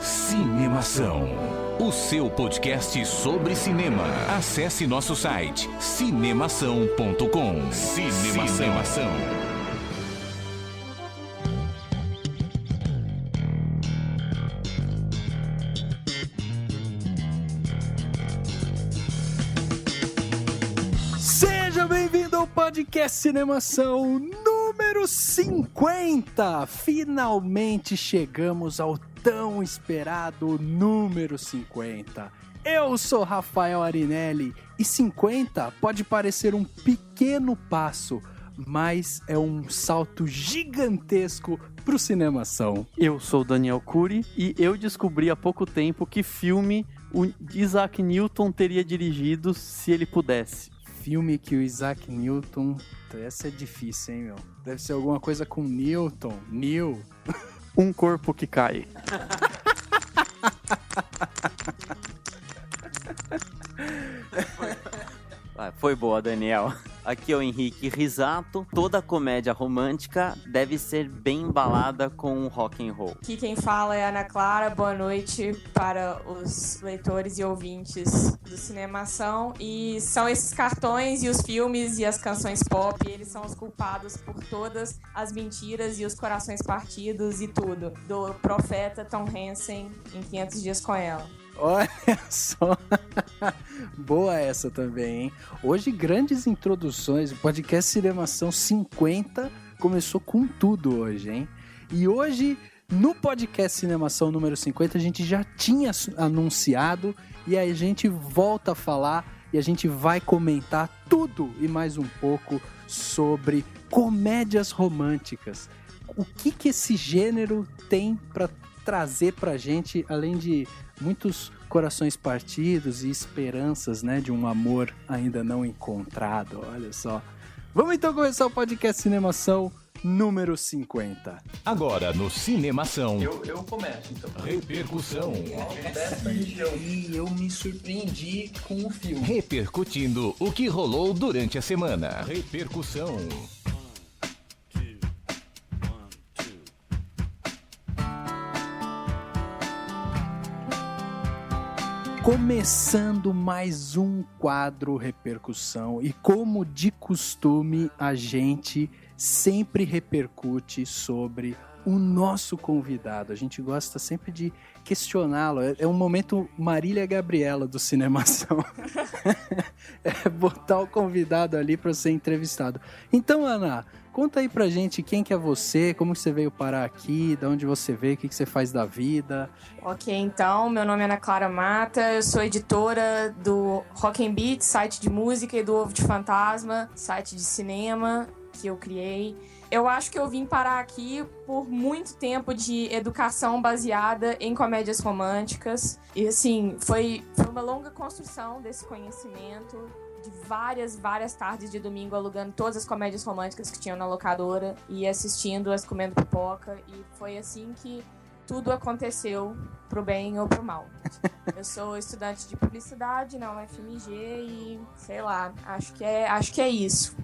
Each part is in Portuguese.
Cinemação, o seu podcast sobre cinema. Acesse nosso site cinemação.com. Cinemação. Seja bem-vindo ao podcast Cinemação número 50. Finalmente chegamos ao tão esperado número 50. Eu sou Rafael Arinelli e 50 pode parecer um pequeno passo, mas é um salto gigantesco pro Cinemação. Eu sou Daniel Cury e eu descobri há pouco tempo que filme o Isaac Newton teria dirigido se ele pudesse. Filme que o Isaac Newton... Essa é difícil, hein, meu? Deve ser alguma coisa com Newton, Neil... Um corpo que cai. Foi boa, Daniel. Aqui é o Henrique Risato. Toda comédia romântica deve ser bem embalada com rock and roll. Aqui quem fala é a Ana Clara. Boa noite para os leitores e ouvintes do Cinemação. E são esses cartões e os filmes e as canções pop, eles são os culpados por todas as mentiras e os corações partidos e tudo. Do profeta Tom Hansen em 500 Dias com Ela. Olha só, boa essa também, hein? Hoje, grandes introduções, o podcast Cinemação 50 começou com tudo hoje, hein? E hoje, no podcast Cinemação número 50, a gente já tinha anunciado e aí a gente volta a falar e a gente vai comentar tudo e mais um pouco sobre comédias românticas. O que esse gênero tem para trazer pra gente, além de muitos corações partidos e esperanças, né, de um amor ainda não encontrado, olha só. Vamos então começar o podcast Cinemação número 50. Agora no Cinemação. Eu começo, então. Repercussão. Dessa região. E eu me surpreendi com o filme. Repercutindo o que rolou durante a semana. Repercussão. Começando mais um quadro Repercussão e como de costume a gente sempre repercute sobre o nosso convidado. A gente gosta sempre de questioná-lo. É um momento Marília Gabriela do Cinemação. É botar o convidado ali para ser entrevistado. Então, Ana, conta aí pra gente quem que é você, como você veio parar aqui, de onde você veio, o que você faz da vida. Ok, então, meu nome é Ana Clara Mata, eu sou editora do Rock and Beat, site de música, e do Ovo de Fantasma, site de cinema que eu criei. Eu acho que eu vim parar aqui por muito tempo de educação baseada em comédias românticas. E, assim, foi uma longa construção desse conhecimento, de várias tardes de domingo alugando todas as comédias românticas que tinham na locadora e assistindo-as, comendo pipoca. E foi assim que tudo aconteceu, pro bem ou pro mal. Eu sou estudante de publicidade na UFMG e, sei lá, acho que é isso.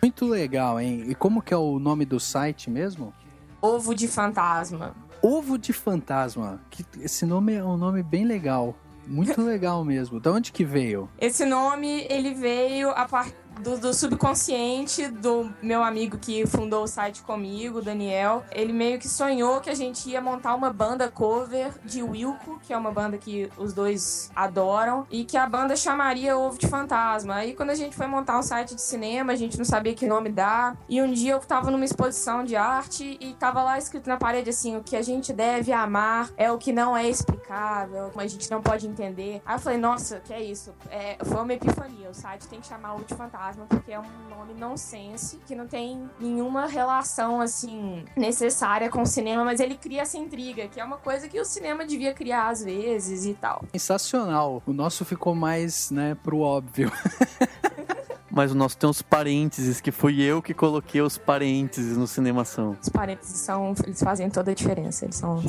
Muito legal, hein? E como que é o nome do site mesmo? Ovo de Fantasma. Ovo de Fantasma. Esse nome é um nome bem legal. Muito legal mesmo. Da onde que veio? Esse nome, ele veio a partir do subconsciente do meu amigo que fundou o site comigo, Daniel. Ele meio que sonhou que a gente ia montar uma banda cover de Wilco, que é uma banda que os dois adoram, e que a banda chamaria Ovo de Fantasma. Aí quando a gente foi montar um site de cinema, a gente não sabia que nome dar, e um dia eu tava numa exposição de arte e tava lá escrito na parede assim: o que a gente deve amar é o que não é explicável, a gente não pode entender. Aí eu falei, nossa, que é isso? Foi uma epifania, o site tem que chamar Ovo de Fantasma, porque é um nome nonsense, que não tem nenhuma relação, assim, necessária com o cinema, mas ele cria essa intriga, que é uma coisa que o cinema devia criar às vezes e tal. Sensacional. O nosso ficou mais, né, pro óbvio. Mas o nosso tem uns parênteses, que fui eu que coloquei os parênteses no Cinemação. Os parênteses eles fazem toda a diferença. Eles são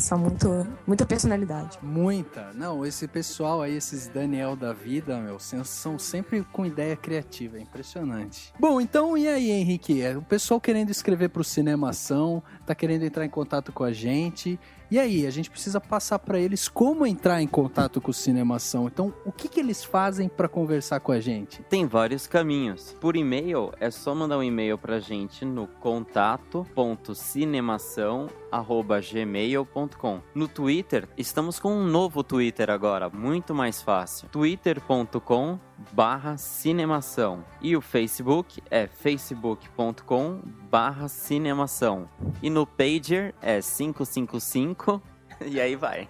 muita personalidade. Muita. Não, esse pessoal aí, esses Daniel da vida, meu, são sempre com ideia criativa. É impressionante. Bom, então e aí, Henrique? O pessoal querendo escrever pro Cinemação, tá querendo entrar em contato com a gente. E aí, a gente precisa passar para eles como entrar em contato com o Cinemação. Então, o que eles fazem para conversar com a gente? Tem vários caminhos. Por e-mail, é só mandar um e-mail pra gente no contato.cinemação@gmail.com. No Twitter, estamos com um novo Twitter agora, muito mais fácil. twitter.com/cinemação. E o Facebook é facebook.com/cinemação. E no Pager é 555. E aí vai.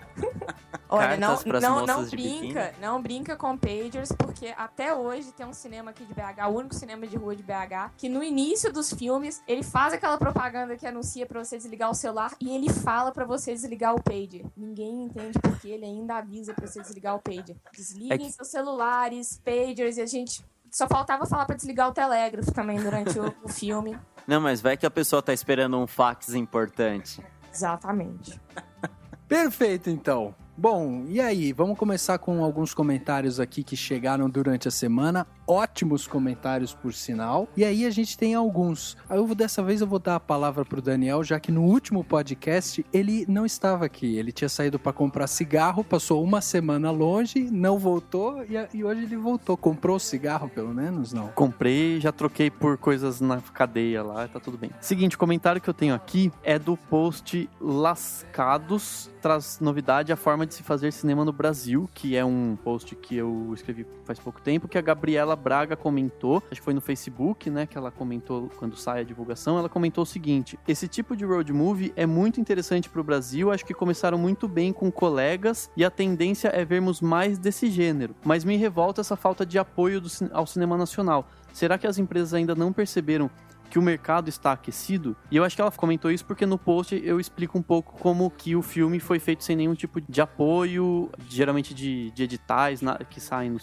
Olha, Cartas pras moças de não brinca com pagers, porque até hoje tem um cinema aqui de BH, o único cinema de rua de BH, que no início dos filmes, ele faz aquela propaganda que anuncia pra você desligar o celular e ele fala pra você desligar o pager. Ninguém entende porque ele ainda avisa pra você desligar o pager. Desliguem seus celulares, pagers, e a gente... Só faltava falar pra desligar o telégrafo também durante o filme. Não, mas vai que a pessoa tá esperando um fax importante. Exatamente. Perfeito, então. Bom, e aí? Vamos começar com alguns comentários aqui que chegaram durante a semana. Ótimos comentários, por sinal. E aí a gente tem alguns. Dessa vez eu vou dar a palavra pro Daniel, já que no último podcast ele não estava aqui. Ele tinha saído para comprar cigarro, passou uma semana longe, não voltou e hoje ele voltou. Comprou o cigarro, pelo menos, não? Comprei, já troquei por coisas na cadeia lá, tá tudo bem. Seguinte, o comentário que eu tenho aqui é do post Lascados, traz novidade a forma de se fazer cinema no Brasil, que é um post que eu escrevi faz pouco tempo, que a Gabriela Braga comentou, acho que foi no Facebook, né, que ela comentou quando sai a divulgação, ela comentou o seguinte: esse tipo de road movie é muito interessante pro Brasil, acho que começaram muito bem com colegas e a tendência é vermos mais desse gênero, mas me revolta essa falta de apoio ao cinema nacional. Será que as empresas ainda não perceberam que o mercado está aquecido? E eu acho que ela comentou isso porque no post eu explico um pouco como que o filme foi feito sem nenhum tipo de apoio, geralmente de editais que saem no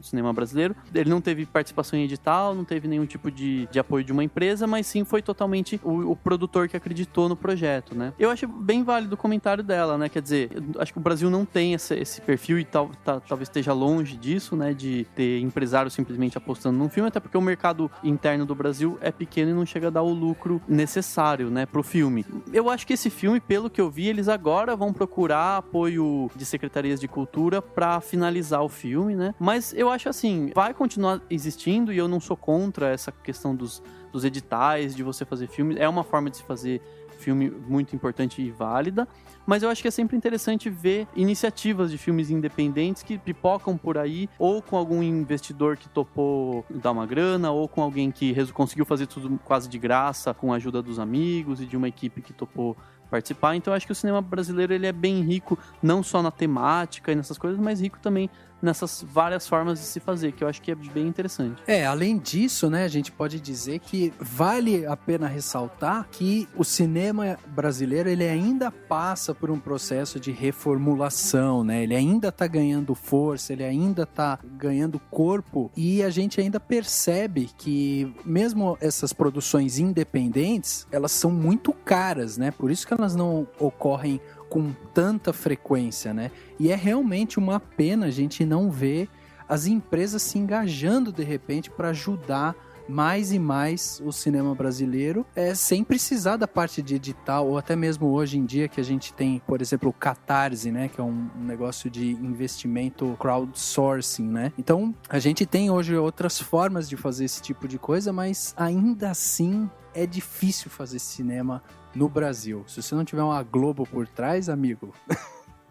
cinema brasileiro. Ele não teve participação em edital, não teve nenhum tipo de apoio de uma empresa, mas sim foi totalmente o produtor que acreditou no projeto, né? Eu acho bem válido o comentário dela, né? Quer dizer, acho que o Brasil não tem esse perfil e talvez esteja longe disso, né? De ter empresário simplesmente apostando num filme, até porque o mercado interno do Brasil é pequeno e não chega a dar o lucro necessário, né, pro filme. Eu acho que esse filme, pelo que eu vi, eles agora vão procurar apoio de secretarias de cultura pra finalizar o filme, né? Mas eu acho assim, vai continuar existindo e eu não sou contra essa questão dos editais, de você fazer filme. É uma forma de se fazer filme muito importante e válida, mas eu acho que é sempre interessante ver iniciativas de filmes independentes que pipocam por aí, ou com algum investidor que topou dar uma grana, ou com alguém que conseguiu fazer tudo quase de graça, com a ajuda dos amigos e de uma equipe que topou participar. Então eu acho que o cinema brasileiro ele é bem rico, não só na temática e nessas coisas, mas rico também nessas várias formas de se fazer, que eu acho que é bem interessante. Além disso, né, a gente pode dizer que vale a pena ressaltar que o cinema brasileiro, ele ainda passa por um processo de reformulação, né, ele ainda tá ganhando força, ele ainda tá ganhando corpo, e a gente ainda percebe que mesmo essas produções independentes, elas são muito caras, né, por isso que elas não ocorrem com tanta frequência, né? E é realmente uma pena a gente não ver as empresas se engajando de repente para ajudar mais e mais o cinema brasileiro, sem precisar da parte de edital, ou até mesmo hoje em dia que a gente tem, por exemplo, o Catarse, né, que é um negócio de investimento crowdsourcing, né? Então, a gente tem hoje outras formas de fazer esse tipo de coisa, mas ainda assim é difícil fazer cinema no Brasil. Se você não tiver uma Globo por trás, amigo,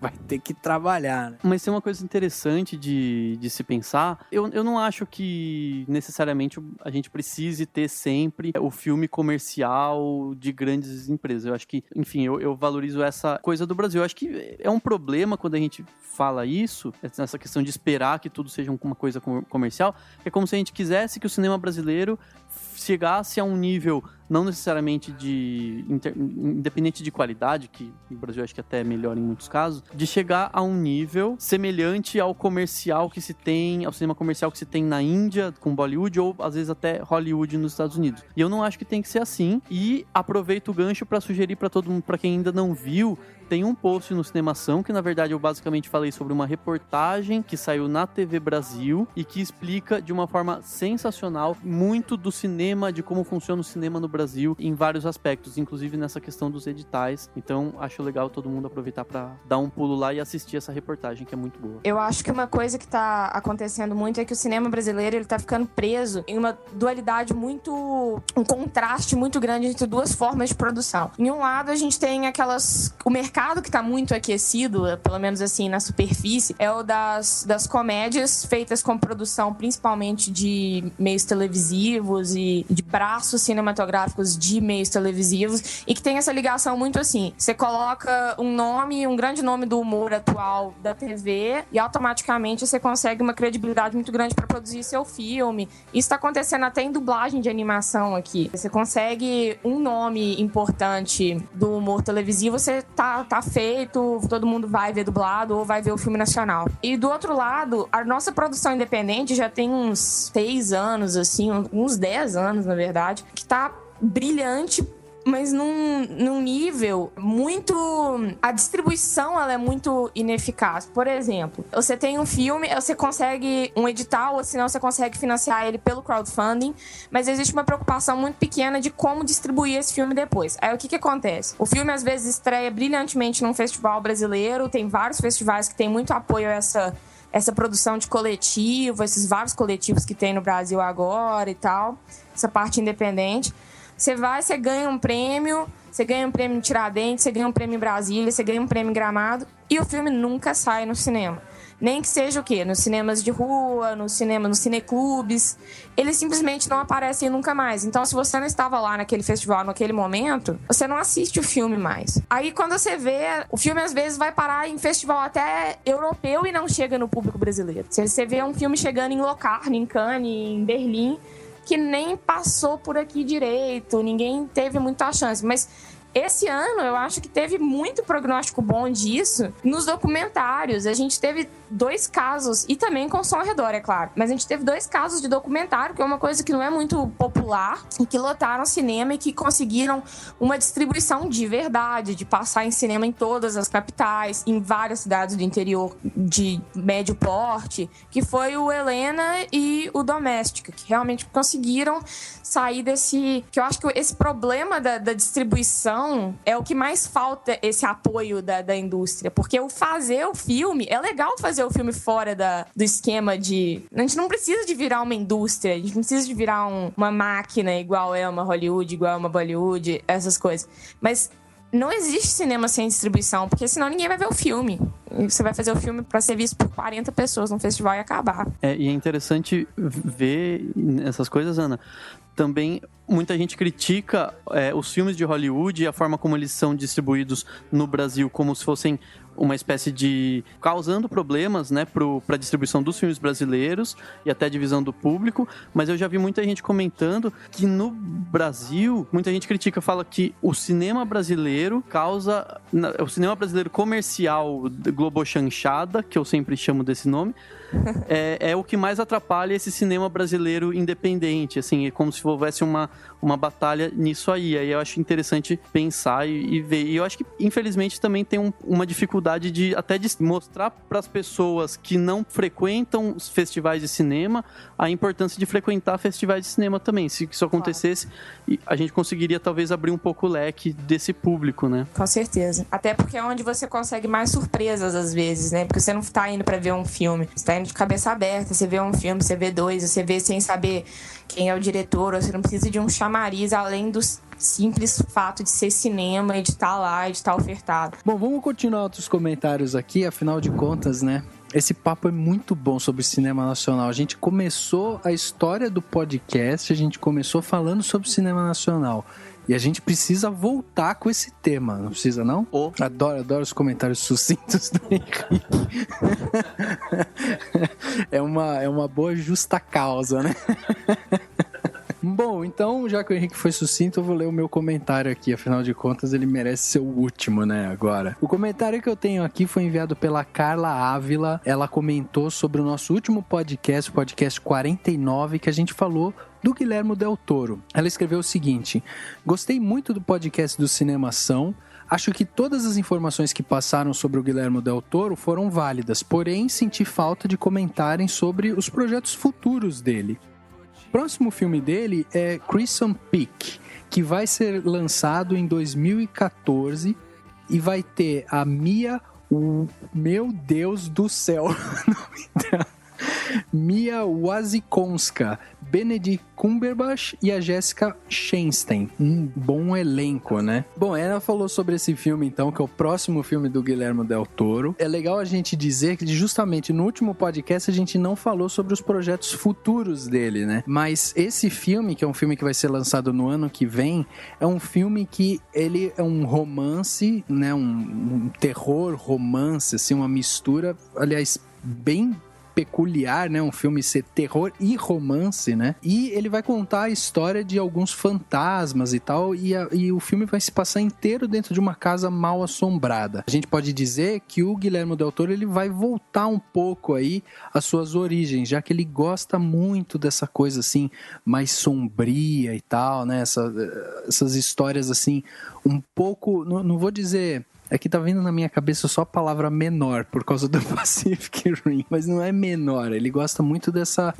vai ter que trabalhar, né? Mas tem uma coisa interessante de se pensar. Eu não acho que necessariamente a gente precise ter sempre o filme comercial de grandes empresas. Eu acho que, enfim, eu valorizo essa coisa do Brasil. Eu acho que é um problema quando a gente fala isso, essa questão de esperar que tudo seja uma coisa comercial. É como se a gente quisesse que o cinema brasileiro chegasse a um nível, não necessariamente independente de qualidade, que no Brasil acho que até é melhor em muitos casos, de chegar a um nível semelhante ao comercial que se tem, ao cinema comercial que se tem na Índia, com Bollywood, ou às vezes até Hollywood nos Estados Unidos. E eu não acho que tem que ser assim, e aproveito o gancho para sugerir para todo mundo, para quem ainda não viu, tem um post no Cinemação, que na verdade eu basicamente falei sobre uma reportagem que saiu na TV Brasil e que explica de uma forma sensacional muito do cinema, de como funciona o cinema no Brasil em vários aspectos, inclusive nessa questão dos editais. Então acho legal todo mundo aproveitar para dar um pulo lá e assistir essa reportagem, que é muito boa. Eu acho que uma coisa que tá acontecendo muito é que o cinema brasileiro, ele tá ficando preso em uma dualidade muito... um contraste muito grande entre duas formas de produção. Em um lado, a gente tem o mercado que tá muito aquecido, pelo menos assim, na superfície, é o das comédias feitas com produção principalmente de meios televisivos e de braços cinematográficos de meios televisivos, e que tem essa ligação muito assim, você coloca um grande nome do humor atual da TV e automaticamente você consegue uma credibilidade muito grande para produzir seu filme. Isso tá acontecendo até em dublagem de animação aqui. Você consegue um nome importante do humor televisivo, você tá feito, todo mundo vai ver dublado ou vai ver o filme nacional. E do outro lado, a nossa produção independente já tem uns 6 anos, assim, uns 10 anos, na verdade, que tá brilhante, mas num nível muito... A distribuição, ela é muito ineficaz. Por exemplo, você tem um filme, você consegue um edital, ou senão você consegue financiar ele pelo crowdfunding, mas existe uma preocupação muito pequena de como distribuir esse filme depois. Aí o que acontece? O filme, às vezes, estreia brilhantemente num festival brasileiro, tem vários festivais que têm muito apoio a essa produção de coletivo, esses vários coletivos que tem no Brasil agora e tal, essa parte independente. Você vai, você ganha um prêmio em Tiradentes, você ganha um prêmio em Brasília, você ganha um prêmio em Gramado, e o filme nunca sai no cinema. Nem que seja o quê? Nos cinemas de rua, nos cineclubes. Eles simplesmente não aparecem nunca mais. Então, se você não estava lá naquele festival, naquele momento, você não assiste o filme mais. Aí, quando você vê, o filme às vezes vai parar em festival até europeu e não chega no público brasileiro. Você vê um filme chegando em Locarno, em Cannes, em Berlim, que nem passou por aqui direito, ninguém teve muita chance. Mas esse ano eu acho que teve muito prognóstico bom disso nos documentários. A gente teve 2 casos, e também com som ao redor, é claro, mas a gente teve 2 casos de documentário, que é uma coisa que não é muito popular, e que lotaram o cinema e que conseguiram uma distribuição de verdade, de passar em cinema em todas as capitais, em várias cidades do interior de médio porte, que foi o Helena e o Doméstica, que realmente conseguiram sair desse... que eu acho que esse problema da distribuição é o que mais falta, esse apoio da indústria, porque fazer o filme, é legal fazer o filme fora do esquema de... A gente não precisa de virar uma indústria, a gente não precisa de virar uma máquina igual é uma Hollywood, igual é uma Bollywood, essas coisas. Mas não existe cinema sem distribuição, porque senão ninguém vai ver o filme. Você vai fazer o filme para ser visto por 40 pessoas num festival e acabar. E é interessante ver essas coisas, Ana. Também muita gente critica os filmes de Hollywood e a forma como eles são distribuídos no Brasil, como se fossem uma espécie de... causando problemas, né, para a distribuição dos filmes brasileiros e até a divisão do público, mas eu já vi muita gente comentando que no Brasil, muita gente critica, fala que o cinema brasileiro causa... o cinema brasileiro comercial, globochanchada, que eu sempre chamo desse nome, é o que mais atrapalha esse cinema brasileiro independente, assim, é como se houvesse uma batalha nisso aí. Aí eu acho interessante pensar e ver. E eu acho que, infelizmente, também tem uma dificuldade de mostrar para as pessoas que não frequentam os festivais de cinema a importância de frequentar festivais de cinema também. Se isso acontecesse, a gente conseguiria talvez abrir um pouco o leque desse público, né? Com certeza. Até porque é onde você consegue mais surpresas às vezes, né? Porque você não tá indo para ver um filme, você tá indo de cabeça aberta, você vê um filme, você vê 2, você vê sem saber quem é o diretor, você não precisa de um chamariz além do simples fato de ser cinema e de estar lá e de estar ofertado. Bom, vamos continuar outros comentários aqui, afinal de contas, né? Esse papo é muito bom sobre cinema nacional. A gente começou a história do podcast, a gente começou falando sobre cinema nacional. E a gente precisa voltar com esse tema, não precisa não? Adoro os comentários sucintos do Henrique. É uma boa justa causa, né? Bom, então, já que o Henrique foi sucinto, eu vou ler o meu comentário aqui. Afinal de contas, ele merece ser o último, né, agora. O comentário que eu tenho aqui foi enviado pela Carla Ávila. Ela comentou sobre o nosso último podcast, o podcast 49, que a gente falou do Guilherme Del Toro. Ela escreveu o seguinte: gostei muito do podcast do Cinemação. Acho que todas as informações que passaram sobre o Guilherme Del Toro foram válidas, porém senti falta de comentarem sobre os projetos futuros dele. O próximo filme dele é Crimson Peak, que vai ser lançado em 2014 e vai ter a Mia, meu Deus do céu, Mia Wasikowska, Benedict Cumberbatch e a Jessica Chastain. Um bom elenco, né? Bom, ela falou sobre esse filme, então, que é o próximo filme do Guilherme Del Toro. É legal a gente dizer que, justamente, no último podcast, a gente não falou sobre os projetos futuros dele, né? Mas esse filme, que é um filme que vai ser lançado no ano que vem, é um filme que ele é um romance, né? Um terror, romance, assim, uma mistura, aliás, bem peculiar, né? Um filme ser terror e romance, né? E ele vai contar a história de alguns fantasmas e tal, e o filme vai se passar inteiro dentro de uma casa mal assombrada. A gente pode dizer que o Guilherme Del Toro, ele vai voltar um pouco aí às suas origens, já que ele gosta muito dessa coisa assim, mais sombria e tal, né? Essas histórias assim, um pouco, não vou dizer... Aqui tá vindo na minha cabeça só a palavra menor, por causa do Pacific Rim. Mas não é menor, ele gosta muito dessa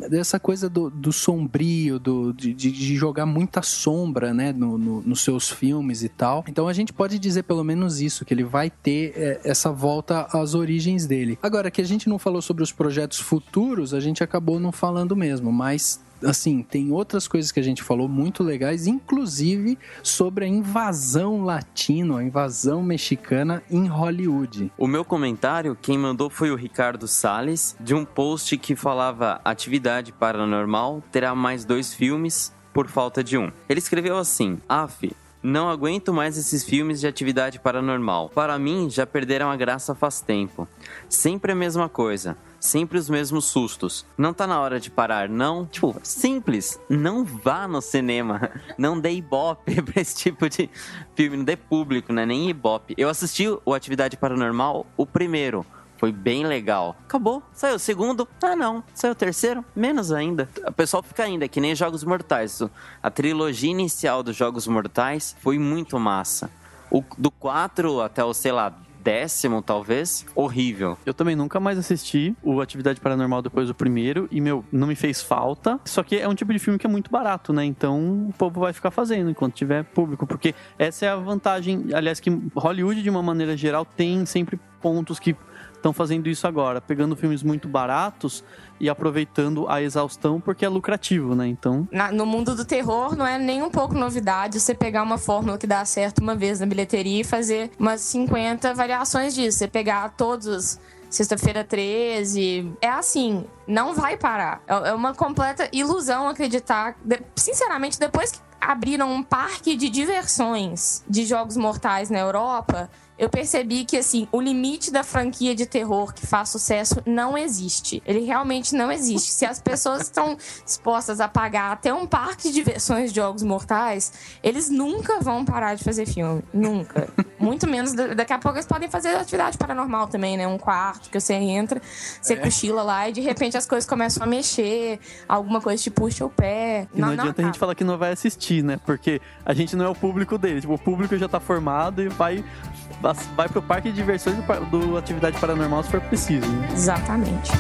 coisa do sombrio, de jogar muita sombra, né, nos seus filmes e tal. Então a gente pode dizer pelo menos isso, que ele vai ter essa volta às origens dele. Agora, que a gente não falou sobre os projetos futuros, a gente acabou não falando mesmo, mas... assim, tem outras coisas que a gente falou muito legais, inclusive sobre a invasão latina, a invasão mexicana em Hollywood. O meu comentário, quem mandou foi o Ricardo Salles, de um post que falava: Atividade Paranormal terá mais 2 filmes por falta de um. Ele escreveu assim: não aguento mais esses filmes de Atividade Paranormal. Para mim, já perderam a graça faz tempo. Sempre a mesma coisa. Sempre os mesmos sustos. Não tá na hora de parar, não? Tipo, simples. Não vá no cinema. Não dê ibope pra esse tipo de filme. Não dê público, né? Nem ibope. Eu assisti o Atividade Paranormal, o primeiro. Foi bem legal. Acabou. Saiu o segundo. Não. Saiu o terceiro. Menos ainda. O pessoal fica ainda, que nem Jogos Mortais. A trilogia inicial dos Jogos Mortais foi muito massa. Do 4 até o, 10º, talvez, horrível. Eu também nunca mais assisti o Atividade Paranormal depois do primeiro e, não me fez falta. Só que é um tipo de filme que é muito barato, né? Então, o povo vai ficar fazendo enquanto tiver público, porque essa é a vantagem, aliás, que Hollywood, de uma maneira geral, tem sempre pontos que estão fazendo isso agora, pegando filmes muito baratos e aproveitando a exaustão porque é lucrativo, né? Então... No mundo do terror não é nem um pouco novidade você pegar uma fórmula que dá certo uma vez na bilheteria e fazer umas 50 variações disso. Você pegar todos... Sexta-feira 13, é assim, não vai parar. É uma completa ilusão acreditar. Sinceramente, depois que abriram um parque de diversões de Jogos Mortais na Europa, eu percebi que, assim, o limite da franquia de terror que faz sucesso não existe. Ele realmente não existe. Se as pessoas estão dispostas a pagar até um parque de diversões de Jogos Mortais, eles nunca vão parar de fazer filme. Nunca. Muito menos. Daqui a pouco eles podem fazer Atividade Paranormal também, né? Um quarto que você entra, você cochila lá e de repente as coisas começam a mexer, alguma coisa te puxa o pé. E não adianta a gente falar que não vai assistir, né? Porque a gente não é o público dele. Tipo, o público já tá formado e vai pro parque de diversões do Atividade Paranormal se for preciso, né? Exatamente.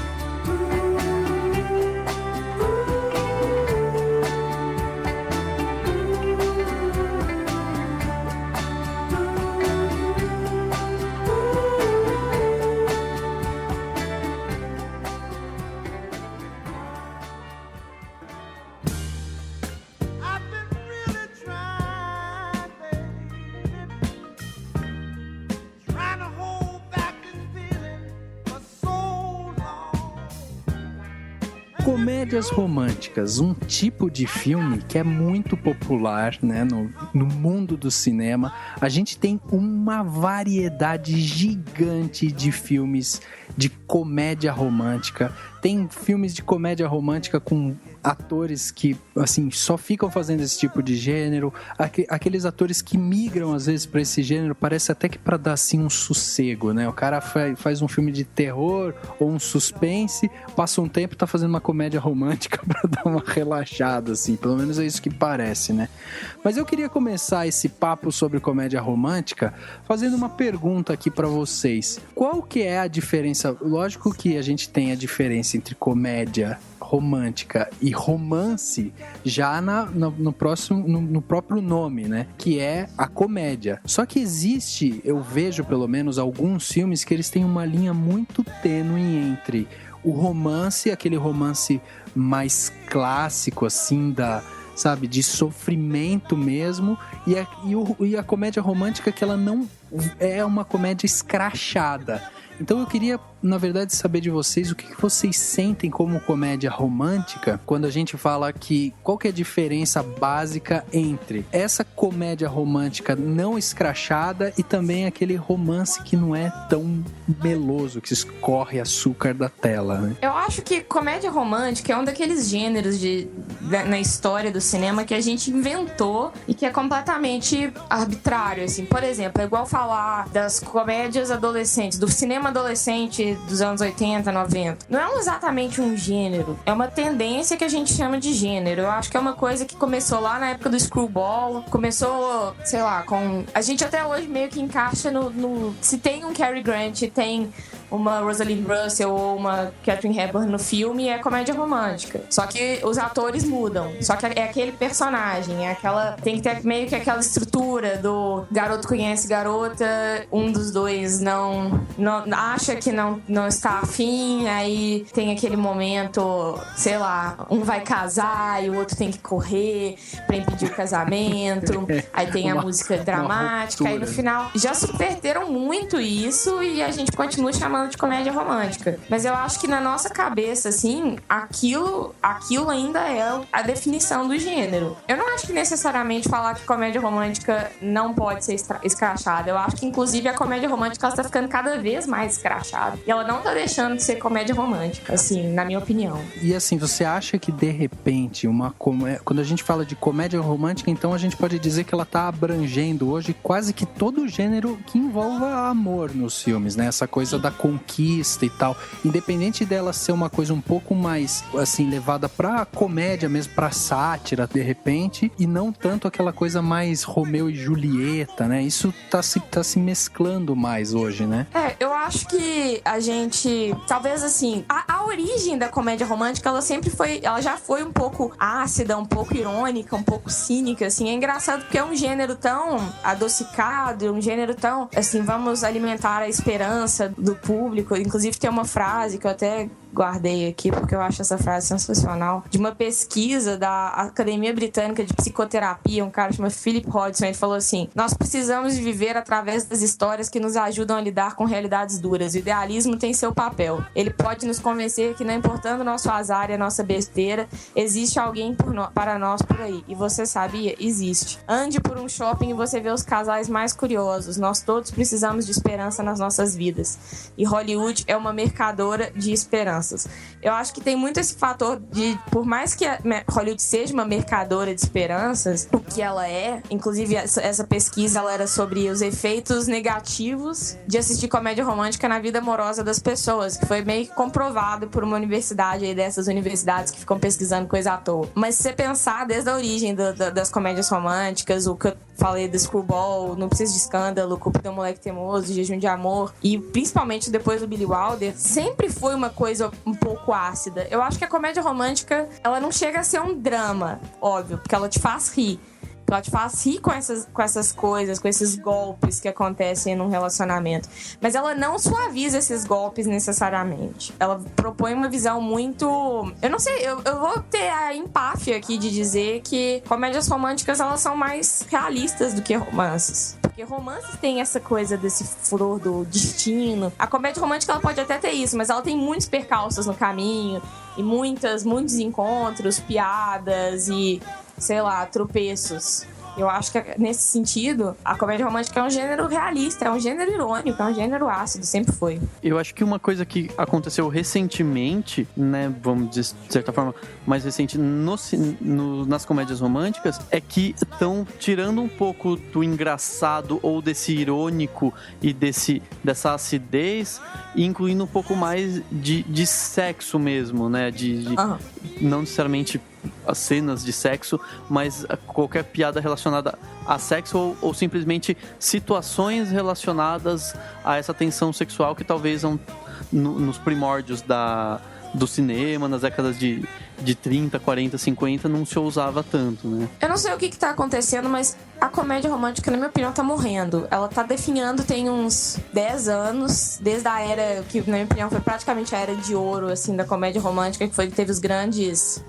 Comédias românticas, um tipo de filme que é muito popular, né, no mundo do cinema. A gente tem uma variedade gigante de filmes de comédia romântica. Tem filmes de comédia romântica com atores que, assim, só ficam fazendo esse tipo de gênero, aqueles atores que migram, às vezes, pra esse gênero, parece até que pra dar, assim, um sossego, né? O cara faz um filme de terror ou um suspense, passa um tempo e tá fazendo uma comédia romântica pra dar uma relaxada, assim. Pelo menos é isso que parece, né? Mas eu queria começar esse papo sobre comédia romântica fazendo uma pergunta aqui pra vocês. Qual que é a diferença? Lógico que a gente tem a diferença entre comédia romântica e romance já no próprio nome, né? Que é a comédia. Só que existe, eu vejo pelo menos alguns filmes que eles têm uma linha muito tênue entre o romance, aquele romance mais clássico, assim, sabe, de sofrimento mesmo, e a comédia romântica, que ela não é uma comédia escrachada. Então eu queria, na verdade, saber de vocês o que vocês sentem como comédia romântica quando a gente fala que qual que é a diferença básica entre essa comédia romântica não escrachada e também aquele romance que não é tão meloso, que escorre açúcar da tela, né? Eu acho que comédia romântica é um daqueles gêneros na história do cinema que a gente inventou e que é completamente arbitrário, assim. Por exemplo, é igual falar das comédias adolescentes, do cinema adolescente dos anos 80, 90. Não é exatamente um gênero, é uma tendência que a gente chama de gênero. Eu acho que é uma coisa que começou lá na época do Screwball, começou, sei lá, com... A gente até hoje meio que encaixa no... Se tem um Cary Grant, tem uma Rosalind Russell ou uma Katharine Hepburn no filme, é comédia romântica. Só que os atores mudam. Só que é aquele personagem, é aquela... Tem que ter meio que aquela estrutura do garoto conhece garota, um dos dois não acha que não está afim, aí tem aquele momento, sei lá, um vai casar e o outro tem que correr pra impedir o casamento, aí tem a música dramática, aí no final já subverteram muito isso e a gente continua chamando de comédia romântica. Mas eu acho que na nossa cabeça, assim, aquilo ainda é a definição do gênero. Eu não acho que necessariamente falar que comédia romântica não pode ser escrachada. Eu acho que, inclusive, a comédia romântica ela tá ficando cada vez mais escrachada. E ela não tá deixando de ser comédia romântica, assim, na minha opinião. E assim, você acha que, de repente, quando a gente fala de comédia romântica, então a gente pode dizer que ela tá abrangendo hoje quase que todo o gênero que envolva amor nos filmes, né? Essa coisa da conquista e tal. Independente dela ser uma coisa um pouco mais, assim, levada pra comédia mesmo, pra sátira, de repente, e não tanto aquela coisa mais Romeu e Julieta, né? Isso tá se mesclando mais hoje, né? Eu acho que a gente, talvez assim, a origem da comédia romântica, ela já foi um pouco ácida, um pouco irônica, um pouco cínica, assim. É engraçado porque é um gênero tão adocicado, um gênero tão, assim, vamos alimentar a esperança do público. Inclusive tem uma frase que eu até guardei aqui, porque eu acho essa frase sensacional, de uma pesquisa da Academia Britânica de Psicoterapia, um cara chamado Philip Hodgson. Ele falou assim: nós precisamos de viver através das histórias que nos ajudam a lidar com realidades duras. O idealismo tem seu papel. Ele pode nos convencer que, não importando o nosso azar e a nossa besteira, existe alguém para nós por aí. E você sabia? Existe. Ande por um shopping e você vê os casais mais curiosos. Nós todos precisamos de esperança nas nossas vidas. E Hollywood é uma mercadora de esperança. Eu acho que tem muito esse fator de, por mais que a Hollywood seja uma mercadora de esperanças, o que ela é, inclusive essa pesquisa ela era sobre os efeitos negativos de assistir comédia romântica na vida amorosa das pessoas, que foi meio que comprovado por uma universidade aí, dessas universidades que ficam pesquisando coisa à toa. Mas se você pensar desde a origem das comédias românticas, o que eu falei do Screwball, Não Precisa de Escândalo, Cúpido é um Moleque Teimoso, Jejum de Amor, e principalmente depois do Billy Wilder, sempre foi uma coisa um pouco ácida. Eu acho que a comédia romântica, ela não chega a ser um drama, óbvio, porque ela te faz rir. Ela te faz rir com essas coisas, com esses golpes que acontecem num relacionamento. Mas ela não suaviza esses golpes necessariamente. Ela propõe uma visão muito... Eu não sei, eu vou ter a empáfia aqui de dizer que comédias românticas, elas são mais realistas do que romances. Porque romances tem essa coisa desse furor do destino. A comédia romântica, ela pode até ter isso, mas ela tem muitos percalços no caminho e muitos encontros, piadas e, sei lá, tropeços. Eu acho que, nesse sentido, a comédia romântica é um gênero realista, é um gênero irônico, é um gênero ácido, sempre foi. Eu acho que uma coisa que aconteceu recentemente, né, vamos dizer, de certa forma, mais recente nas comédias românticas, é que estão tirando um pouco do engraçado ou desse irônico e dessa acidez e incluindo um pouco mais de sexo mesmo, né, não necessariamente as cenas de sexo, mas qualquer piada relacionada a sexo ou simplesmente situações relacionadas a essa tensão sexual que talvez nos primórdios do cinema, nas décadas de 30, 40, 50, não se usava tanto, né? Eu não sei o que tá acontecendo, mas a comédia romântica, na minha opinião, tá morrendo. Ela tá definhando tem uns 10 anos, desde a era que, na minha opinião, foi praticamente a era de ouro, assim, da comédia romântica, que foi que teve os grandes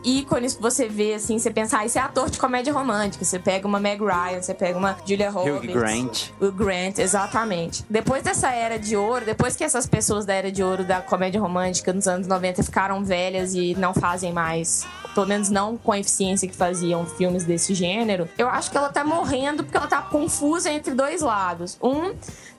ícones que você vê, assim, você pensa, isso é ator de comédia romântica. Você pega uma Meg Ryan, você pega uma Julia Roberts. O Grant, exatamente. Depois dessa era de ouro, depois que essas pessoas da era de ouro da comédia romântica nos anos 90 ficaram velhas e não fazem mais, pelo menos não com a eficiência que faziam filmes desse gênero, eu acho que ela tá morrendo porque ela tá confusa entre dois lados.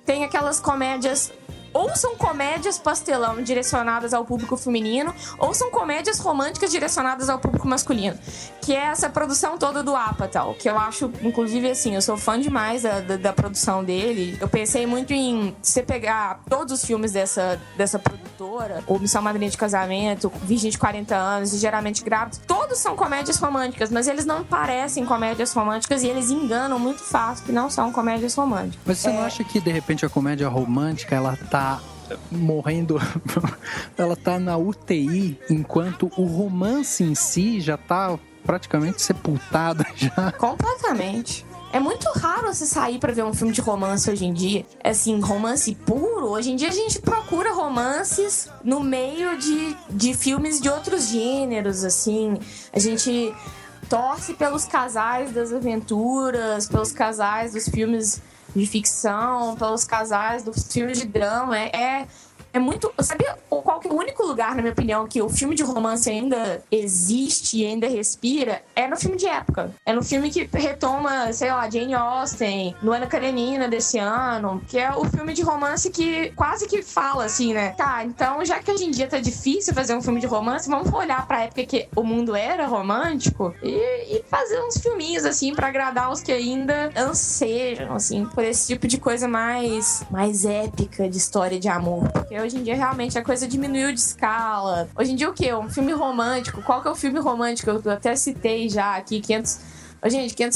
Tem aquelas comédias, ou são comédias pastelão direcionadas ao público feminino, ou são comédias românticas direcionadas ao público masculino, que é essa produção toda do Apatow, que eu acho, inclusive, assim, eu sou fã demais da produção dele. Eu pensei muito em você pegar todos os filmes dessa produtora, ou Missão Madrinha de Casamento, Virgem de 40 anos, e Geralmente Grávidos, todos são comédias românticas, mas eles não parecem comédias românticas e eles enganam muito fácil que não são comédias românticas. Mas você não acha que, de repente, a comédia romântica, ela tá morrendo, ela tá na UTI, enquanto o romance em si já tá praticamente sepultado já? Completamente. É muito raro você sair pra ver um filme de romance hoje em dia. Assim, romance puro. Hoje em dia a gente procura romances no meio de filmes de outros gêneros, assim. A gente torce pelos casais das aventuras, pelos casais dos filmes de ficção, pelos casais dos filmes de drama. É muito... Sabia qual que é o único lugar, na minha opinião, que o filme de romance ainda existe e ainda respira? É no filme de época. É no filme que retoma, sei lá, Jane Austen, Luana Karenina desse ano, que é o filme de romance que quase que fala assim, né? Tá, então já que hoje em dia tá difícil fazer um filme de romance, vamos olhar pra época que o mundo era romântico e fazer uns filminhos, assim, pra agradar os que ainda anseiam, assim, por esse tipo de coisa mais épica de história de amor. Porque hoje em dia, realmente, a coisa diminuiu de escala. Hoje em dia, o quê? Um filme romântico. Qual que é o filme romântico? Eu até citei já aqui, 500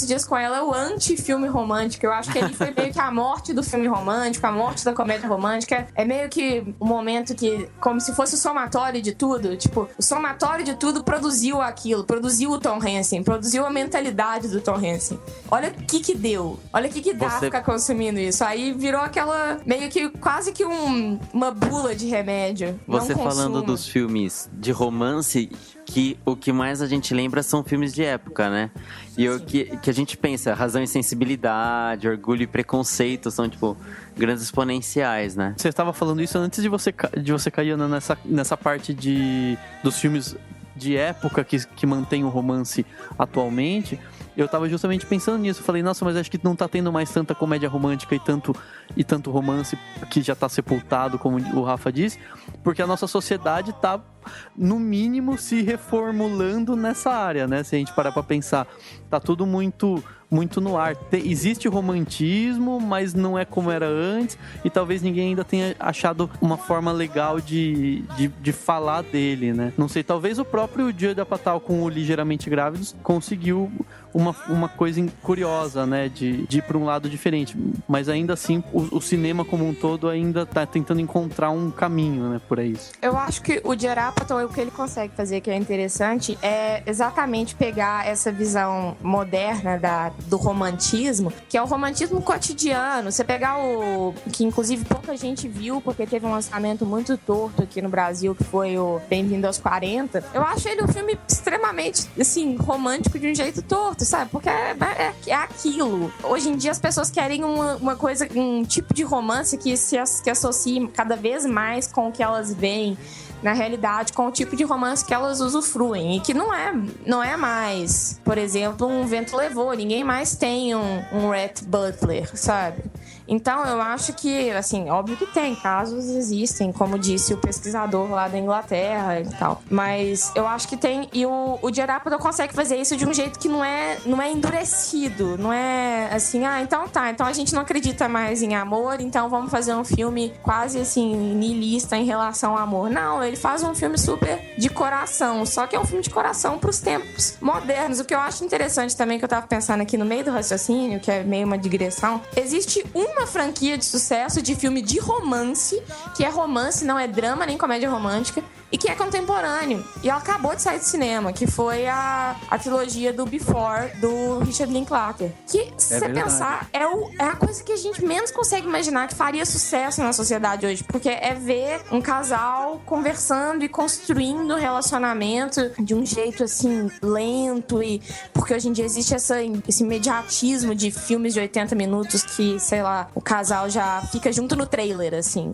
Dias com Ela é o anti-filme romântico. Eu acho que ali foi meio que a morte do filme romântico, a morte da comédia romântica. É meio que o momento que, como se fosse o somatório de tudo. Tipo, o somatório de tudo produziu aquilo. Produziu o Tom Hanks, produziu a mentalidade do Tom Hanks. Olha o que deu. Olha o que dá ficar consumindo isso. Aí virou aquela, meio que, quase que uma bula de remédio. Você falando dos filmes de romance, que o que mais a gente lembra são filmes de época, né? E o que a gente pensa, Razão e Sensibilidade, Orgulho e Preconceito são, tipo, grandes exponenciais, né? Você estava falando isso antes de você cair, Ana, nessa parte dos filmes de época que mantém o romance atualmente. Eu tava justamente pensando nisso. Eu falei, nossa, mas acho que não tá tendo mais tanta comédia romântica e tanto romance que já tá sepultado, como o Rafa disse, porque a nossa sociedade tá, no mínimo, se reformulando nessa área, né? Se a gente parar pra pensar, tá tudo muito no ar. Existe romantismo, mas não é como era antes, e talvez ninguém ainda tenha achado uma forma legal de falar dele, né? Não sei, talvez o próprio Judd Apatow com o Ligeiramente Grávidos conseguiu uma coisa curiosa, né? De ir para um lado diferente, mas ainda assim o cinema como um todo ainda tá tentando encontrar um caminho, né? Por aí. Eu acho que o Judd Apatow, o que ele consegue fazer, que é interessante, é exatamente pegar essa visão moderna do romantismo, que é o romantismo cotidiano. Você pegar que inclusive pouca gente viu, porque teve um lançamento muito torto aqui no Brasil, que foi o Bem-vindo aos 40. Eu acho ele um filme extremamente, assim, romântico de um jeito torto, sabe? Porque é aquilo. Hoje em dia as pessoas querem uma coisa, um tipo de romance que se associe cada vez mais com o que elas veem na realidade intimidade com o tipo de romance que elas usufruem. E que não é mais, por exemplo, um Vento Levou. Ninguém mais tem um Rhett Butler, sabe? Então, eu acho que, assim, óbvio que tem, casos existem, como disse o pesquisador lá da Inglaterra e tal. Mas eu acho que tem, e o Judd Apatow consegue fazer isso de um jeito que não é endurecido, não é assim, então a gente não acredita mais em amor, então vamos fazer um filme quase, assim, niilista em relação ao amor. Não, ele faz um filme super de coração, só que é um filme de coração pros tempos modernos. O que eu acho interessante também, que eu tava pensando aqui no meio do raciocínio, que é meio uma digressão, existe uma franquia de sucesso de filme de romance, que é romance, não é drama nem comédia romântica, e que é contemporâneo. E ela acabou de sair do cinema, que foi a trilogia do Before, do Richard Linklater. Que, se você pensar, é a coisa que a gente menos consegue imaginar que faria sucesso na sociedade hoje. Porque é ver um casal conversando e construindo um relacionamento de um jeito, assim, lento. E porque hoje em dia existe esse imediatismo de filmes de 80 minutos que, sei lá, o casal já fica junto no trailer, assim.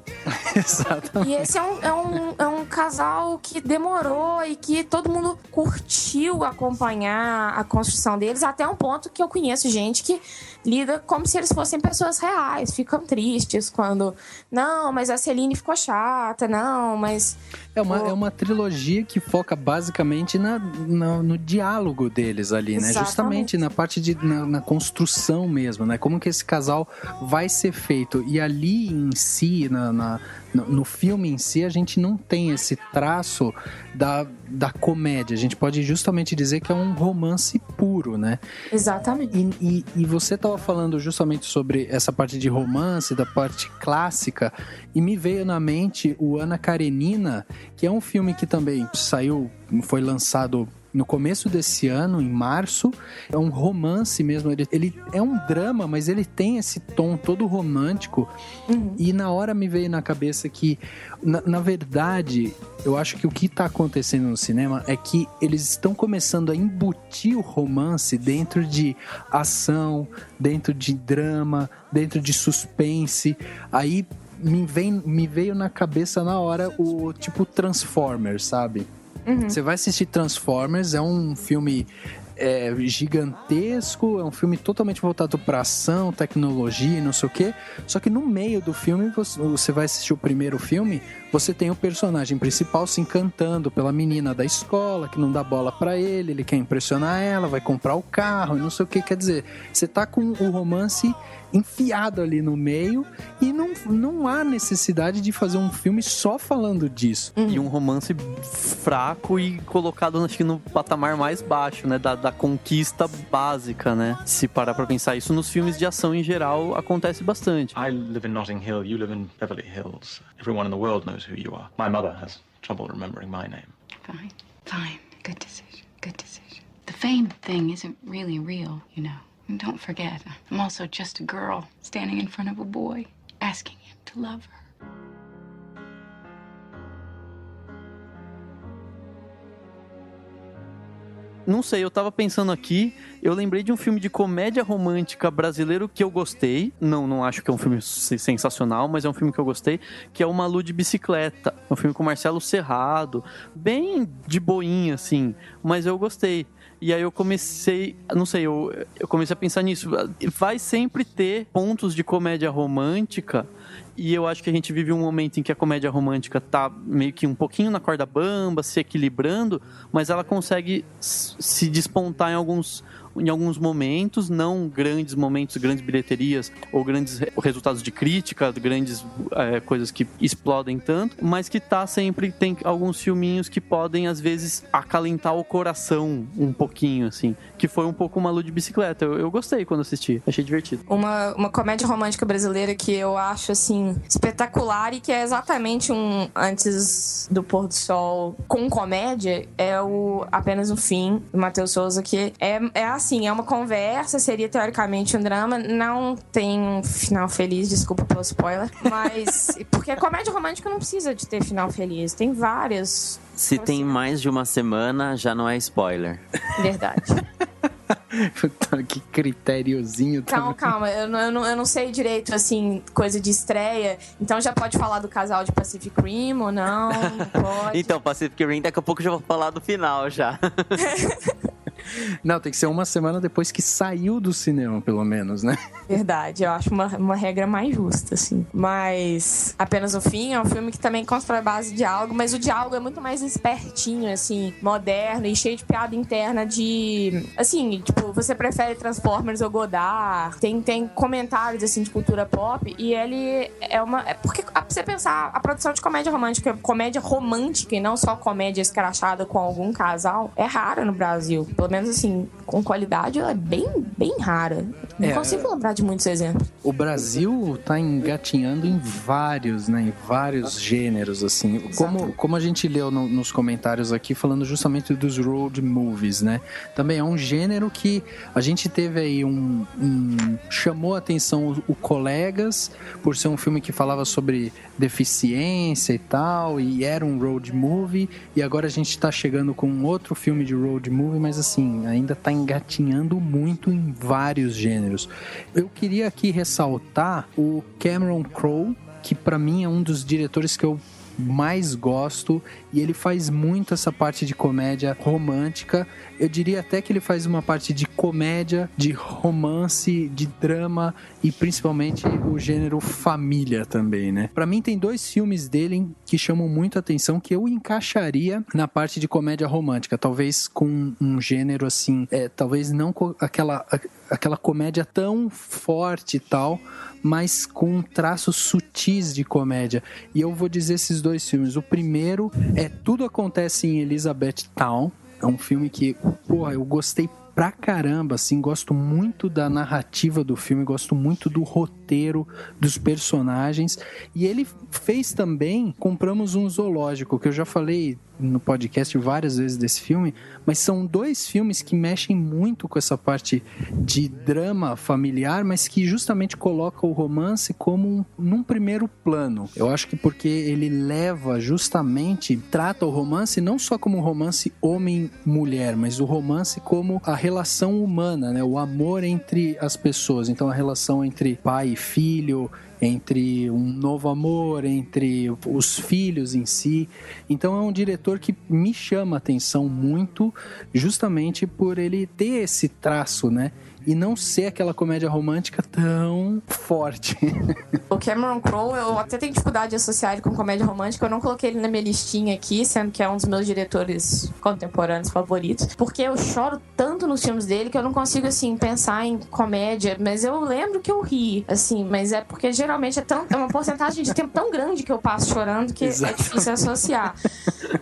Exatamente. E esse é um casal que demorou e que todo mundo curtiu acompanhar a construção deles, até um ponto que eu conheço gente que lida como se eles fossem pessoas reais, ficam tristes quando não, mas a Celine ficou chata, não, mas... É uma trilogia que foca basicamente no diálogo deles ali, né? Exatamente. Justamente na parte na construção mesmo, né? Como que esse casal vai ser feito. E ali em si, no filme em si, a gente não tem esse traço da comédia. A gente pode justamente dizer que é um romance puro, né? Exatamente. E você estava falando justamente sobre essa parte de romance, da parte clássica, e me veio na mente o Ana Karenina, que é um filme que também foi lançado no começo desse ano, em março. É um romance mesmo, ele é um drama, mas ele tem esse tom todo romântico. E na hora me veio na cabeça que, na verdade, eu acho que o que está acontecendo no cinema é que eles estão começando a embutir o romance dentro de ação, dentro de drama, dentro de suspense. Aí me veio na cabeça na hora o tipo Transformers, sabe? Você vai assistir Transformers, é um filme gigantesco, é um filme totalmente voltado para ação, tecnologia e não sei o quê. Só que no meio do filme, você vai assistir o primeiro filme, você tem o personagem principal se encantando pela menina da escola, que não dá bola para ele quer impressionar ela, vai comprar o carro e não sei o que. Quer dizer, você tá com o romance enfiado ali no meio e não há necessidade de fazer um filme só falando disso. E um romance fraco e colocado, acho que no patamar mais baixo, né? Da conquista básica, né? Se parar pra pensar isso, nos filmes de ação em geral acontece bastante. I live in Notting Hill, you live in Beverly Hills. Everyone in the world knows who you are. My mother has trouble remembering my name. Fine. Good decision. The fame thing isn't really real, you know. And don't forget, I'm also just a girl standing in front of a boy, asking him to love her. Não sei, eu tava pensando aqui, eu lembrei de um filme de comédia romântica brasileiro que eu gostei. Não acho que é um filme sensacional, mas é um filme que eu gostei, que é O Malu de Bicicleta. É um filme com Marcelo Serrado, bem de boinha, assim, mas eu gostei. E aí eu comecei, não sei, eu comecei a pensar nisso. Vai sempre ter pontos de comédia romântica, e eu acho que a gente vive um momento em que a comédia romântica tá meio que um pouquinho na corda bamba, se equilibrando, mas ela consegue se despontar em alguns momentos, não grandes momentos, grandes bilheterias ou grandes resultados de crítica, grandes coisas que explodem tanto, mas que tem alguns filminhos que podem, às vezes, acalentar o coração um pouquinho, assim, que foi um pouco Malu de Bicicleta. Eu gostei quando assisti, achei divertido. Uma comédia romântica brasileira que eu acho, assim, espetacular e que é exatamente um Antes do Pôr do Sol com comédia, é o Apenas um Fim, do Matheus Souza, que é assim, é uma conversa, seria teoricamente um drama, não tem um final feliz, desculpa pelo spoiler, mas porque comédia romântica não precisa de ter final feliz, tem várias. Se tem mais de uma semana, já não é spoiler. Verdade. Que critériozinho. Calma. Eu não sei direito, assim, coisa de estreia. Então já pode falar do casal de Pacific Rim ou não? Não pode. Então, Pacific Rim, daqui a pouco eu já vou falar do final já. Não, tem que ser uma semana depois que saiu do cinema, pelo menos, né? Verdade, eu acho uma regra mais justa, assim. Mas Apenas o Fim é um filme que também constrói base de diálogo, mas o diálogo é muito mais espertinho, assim, moderno e cheio de piada interna de... Assim, tipo, você prefere Transformers ou Godard? Tem comentários, assim, de cultura pop e ele é uma... Porque, pra você pensar, a produção de comédia romântica e não só comédia escrachada com algum casal, é rara no Brasil. Pelo menos, assim, com qualidade, ela é bem rara. Não consigo lembrar de muitos exemplos. O Brasil tá engatinhando em vários, né? Em vários gêneros, assim. Como a gente leu nos comentários aqui, falando justamente dos road movies, né? Também é um gênero que a gente teve aí chamou a atenção o Colegas, por ser um filme que falava sobre deficiência e tal, e era um road movie, e agora a gente tá chegando com outro filme de road movie, mas assim, ainda tá engatinhando muito em vários gêneros. Eu queria aqui ressaltar o Cameron Crowe, que pra mim é um dos diretores que eu mais gosto, e ele faz muito essa parte de comédia romântica. Eu diria até que ele faz uma parte de comédia, de romance, de drama e principalmente o gênero família também, né? Pra mim tem 2 filmes dele que chamam muito a atenção, que eu encaixaria na parte de comédia romântica, talvez com um gênero assim, talvez não com aquela comédia tão forte e tal, mas com traços sutis de comédia. E eu vou dizer esses 2 filmes. O primeiro é Tudo Acontece em Elizabethtown. É um filme que, eu gostei pra caramba, assim, gosto muito da narrativa do filme, gosto muito do roteiro, dos personagens. E ele fez também Compramos um Zoológico, que eu já falei no podcast várias vezes desse filme, mas são 2 filmes que mexem muito com essa parte de drama familiar, mas que justamente coloca o romance como num primeiro plano. Eu acho que porque ele trata o romance não só como um romance homem-mulher, mas o romance como a relação humana, né? O amor entre as pessoas. Então a relação entre pai e filho, entre um novo amor, entre os filhos em si. Então é um diretor que me chama a atenção muito, justamente por ele ter esse traço, né? E não ser aquela comédia romântica tão forte. O Cameron Crowe, eu até tenho dificuldade de associar ele com comédia romântica. Eu não coloquei ele na minha listinha aqui, sendo que é um dos meus diretores contemporâneos favoritos. Porque eu choro tanto nos filmes dele que eu não consigo, assim, pensar em comédia. Mas eu lembro que eu ri, assim. Mas é porque geralmente é uma porcentagem de tempo tão grande que eu passo chorando que é difícil associar.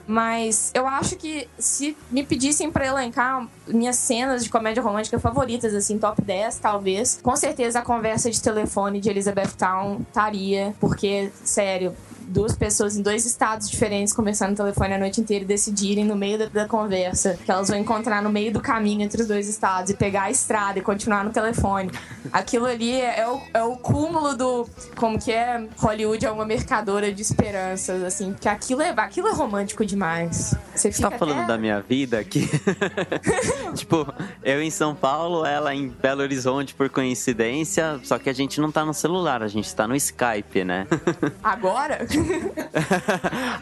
Mas eu acho que se me pedissem pra elencar minhas cenas de comédia romântica favoritas, assim, top 10, talvez, com certeza a conversa de telefone de Elizabethtown estaria, porque, sério, 2 pessoas em 2 estados diferentes conversando no telefone a noite inteira e decidirem no meio da conversa que elas vão encontrar no meio do caminho entre os 2 estados e pegar a estrada e continuar no telefone. Aquilo ali é o cúmulo do... Como que é? Hollywood é uma mercadora de esperanças, assim, porque aquilo é romântico demais. Você tá falando da minha vida aqui? Tipo, eu em São Paulo, ela em Belo Horizonte por coincidência, só que a gente não tá no celular, a gente tá no Skype, né? Agora?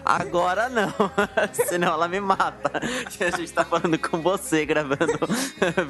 Agora não, senão ela me mata. A gente tá falando com você, gravando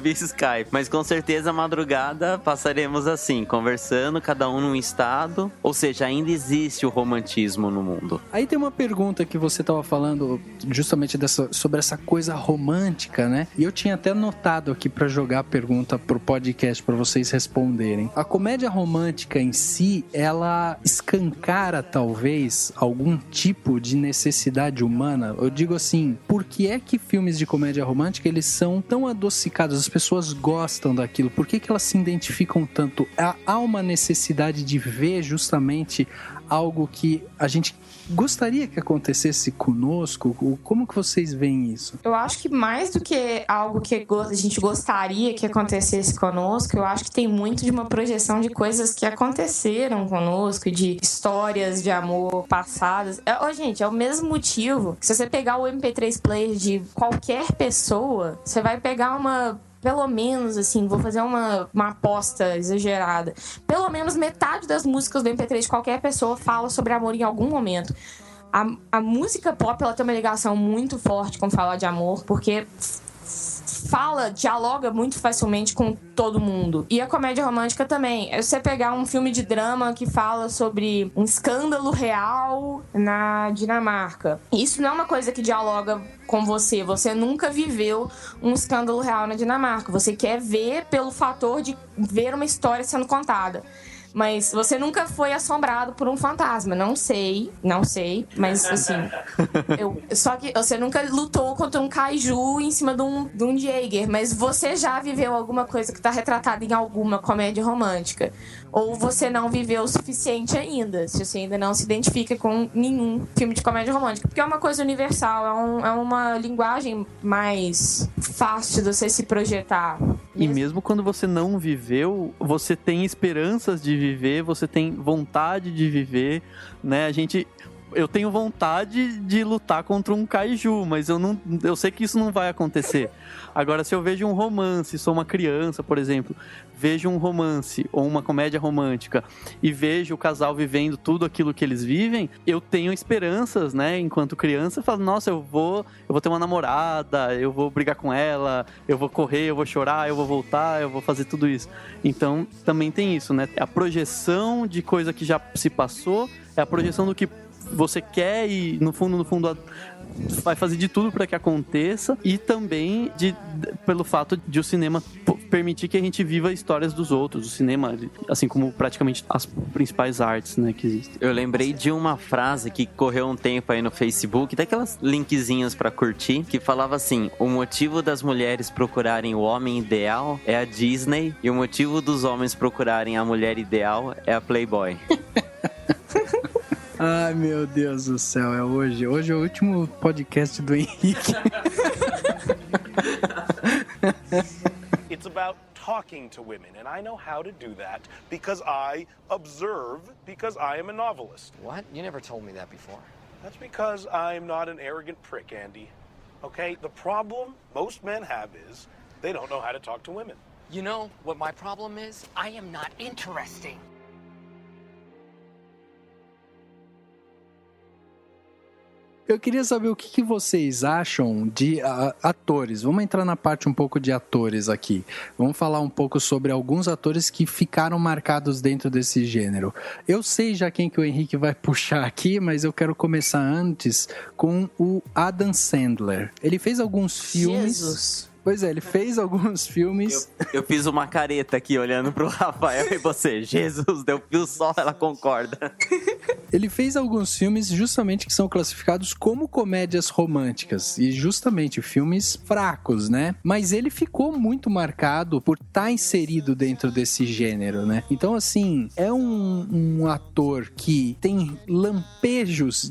via Skype. Mas com certeza, madrugada, passaremos assim, conversando, cada um num estado. Ou seja, ainda existe o romantismo no mundo. Aí tem uma pergunta que você tava falando justamente sobre essa coisa romântica, né? E eu tinha até anotado aqui pra jogar a pergunta pro podcast pra vocês responderem. A comédia romântica em si, ela escancara talvez algum tipo de necessidade humana? Eu digo assim, por que é que filmes de comédia romântica eles são tão adocicados? As pessoas gostam daquilo. Por que elas se identificam tanto? Há uma necessidade de ver justamente algo que a gente gostaria que acontecesse conosco? Como que vocês veem isso? Eu acho que mais do que algo que a gente gostaria que acontecesse conosco, eu acho que tem muito de uma projeção de coisas que aconteceram conosco, de histórias de amor passadas. Gente, é o mesmo motivo que se você pegar o MP3 player de qualquer pessoa, você vai pegar uma pelo menos, assim, vou fazer uma aposta exagerada, pelo menos metade das músicas do MP3 de qualquer pessoa fala sobre amor em algum momento. A música pop, ela tem uma ligação muito forte com falar de amor, porque dialoga muito facilmente com todo mundo. E a comédia romântica também. É você pegar um filme de drama que fala sobre um escândalo real na Dinamarca. Isso não é uma coisa que dialoga com você. Você nunca viveu um escândalo real na Dinamarca. Você quer ver pelo fator de ver uma história sendo contada. Mas você nunca foi assombrado por um fantasma. Não sei, mas assim... Só que você nunca lutou contra um kaiju em cima de um Jaeger, mas você já viveu alguma coisa que está retratada em alguma comédia romântica. Ou você não viveu o suficiente ainda, se você ainda não se identifica com nenhum filme de comédia romântica. Porque é uma coisa universal, é uma linguagem mais fácil de você se projetar. E mesmo quando você não viveu, você tem esperanças de viver, você tem vontade de viver, né? Eu tenho vontade de lutar contra um kaiju, mas eu sei que isso não vai acontecer. Agora, se eu vejo um romance, sou uma criança, por exemplo, vejo um romance ou uma comédia romântica e vejo o casal vivendo tudo aquilo que eles vivem, eu tenho esperanças, né? Enquanto criança, eu falo, nossa, eu vou ter uma namorada, eu vou brigar com ela, eu vou correr, eu vou chorar, eu vou voltar, eu vou fazer tudo isso. Então, também tem isso, né? A projeção de coisa que já se passou, é a projeção do que você quer e, no fundo, vai fazer de tudo para que aconteça, e também pelo fato de o cinema permitir que a gente viva histórias dos outros. O cinema, assim como praticamente as principais artes, né, que existem. Eu lembrei de uma frase que correu um tempo aí no Facebook, daquelas linkzinhas para curtir, que falava assim: o motivo das mulheres procurarem o homem ideal é a Disney, e o motivo dos homens procurarem a mulher ideal é a Playboy. Ai, meu Deus do céu, é hoje. Hoje é o último podcast do Henrique. It's about talking to women, and I know how to do that because I observe, because I am a novelist. What? You never told me that before. That's because I'm not an arrogant prick, Andy. Okay? The problem most men have is they don't know how to talk to women. You know what my problem is? I am not interesting. Eu queria saber o que vocês acham de atores. Vamos entrar na parte um pouco de atores aqui. Vamos falar um pouco sobre alguns atores que ficaram marcados dentro desse gênero. Eu sei já quem que o Henrique vai puxar aqui, mas eu quero começar antes com o Adam Sandler. Ele fez alguns filmes... Jesus. Pois é, ele fez alguns filmes... Eu fiz uma careta aqui olhando pro Rafael e você, Jesus, deu fio só, ela concorda. Ele fez alguns filmes justamente que são classificados como comédias românticas, e justamente filmes fracos, né? Mas ele ficou muito marcado por estar inserido dentro desse gênero, né? Então, assim, é um ator que tem lampejos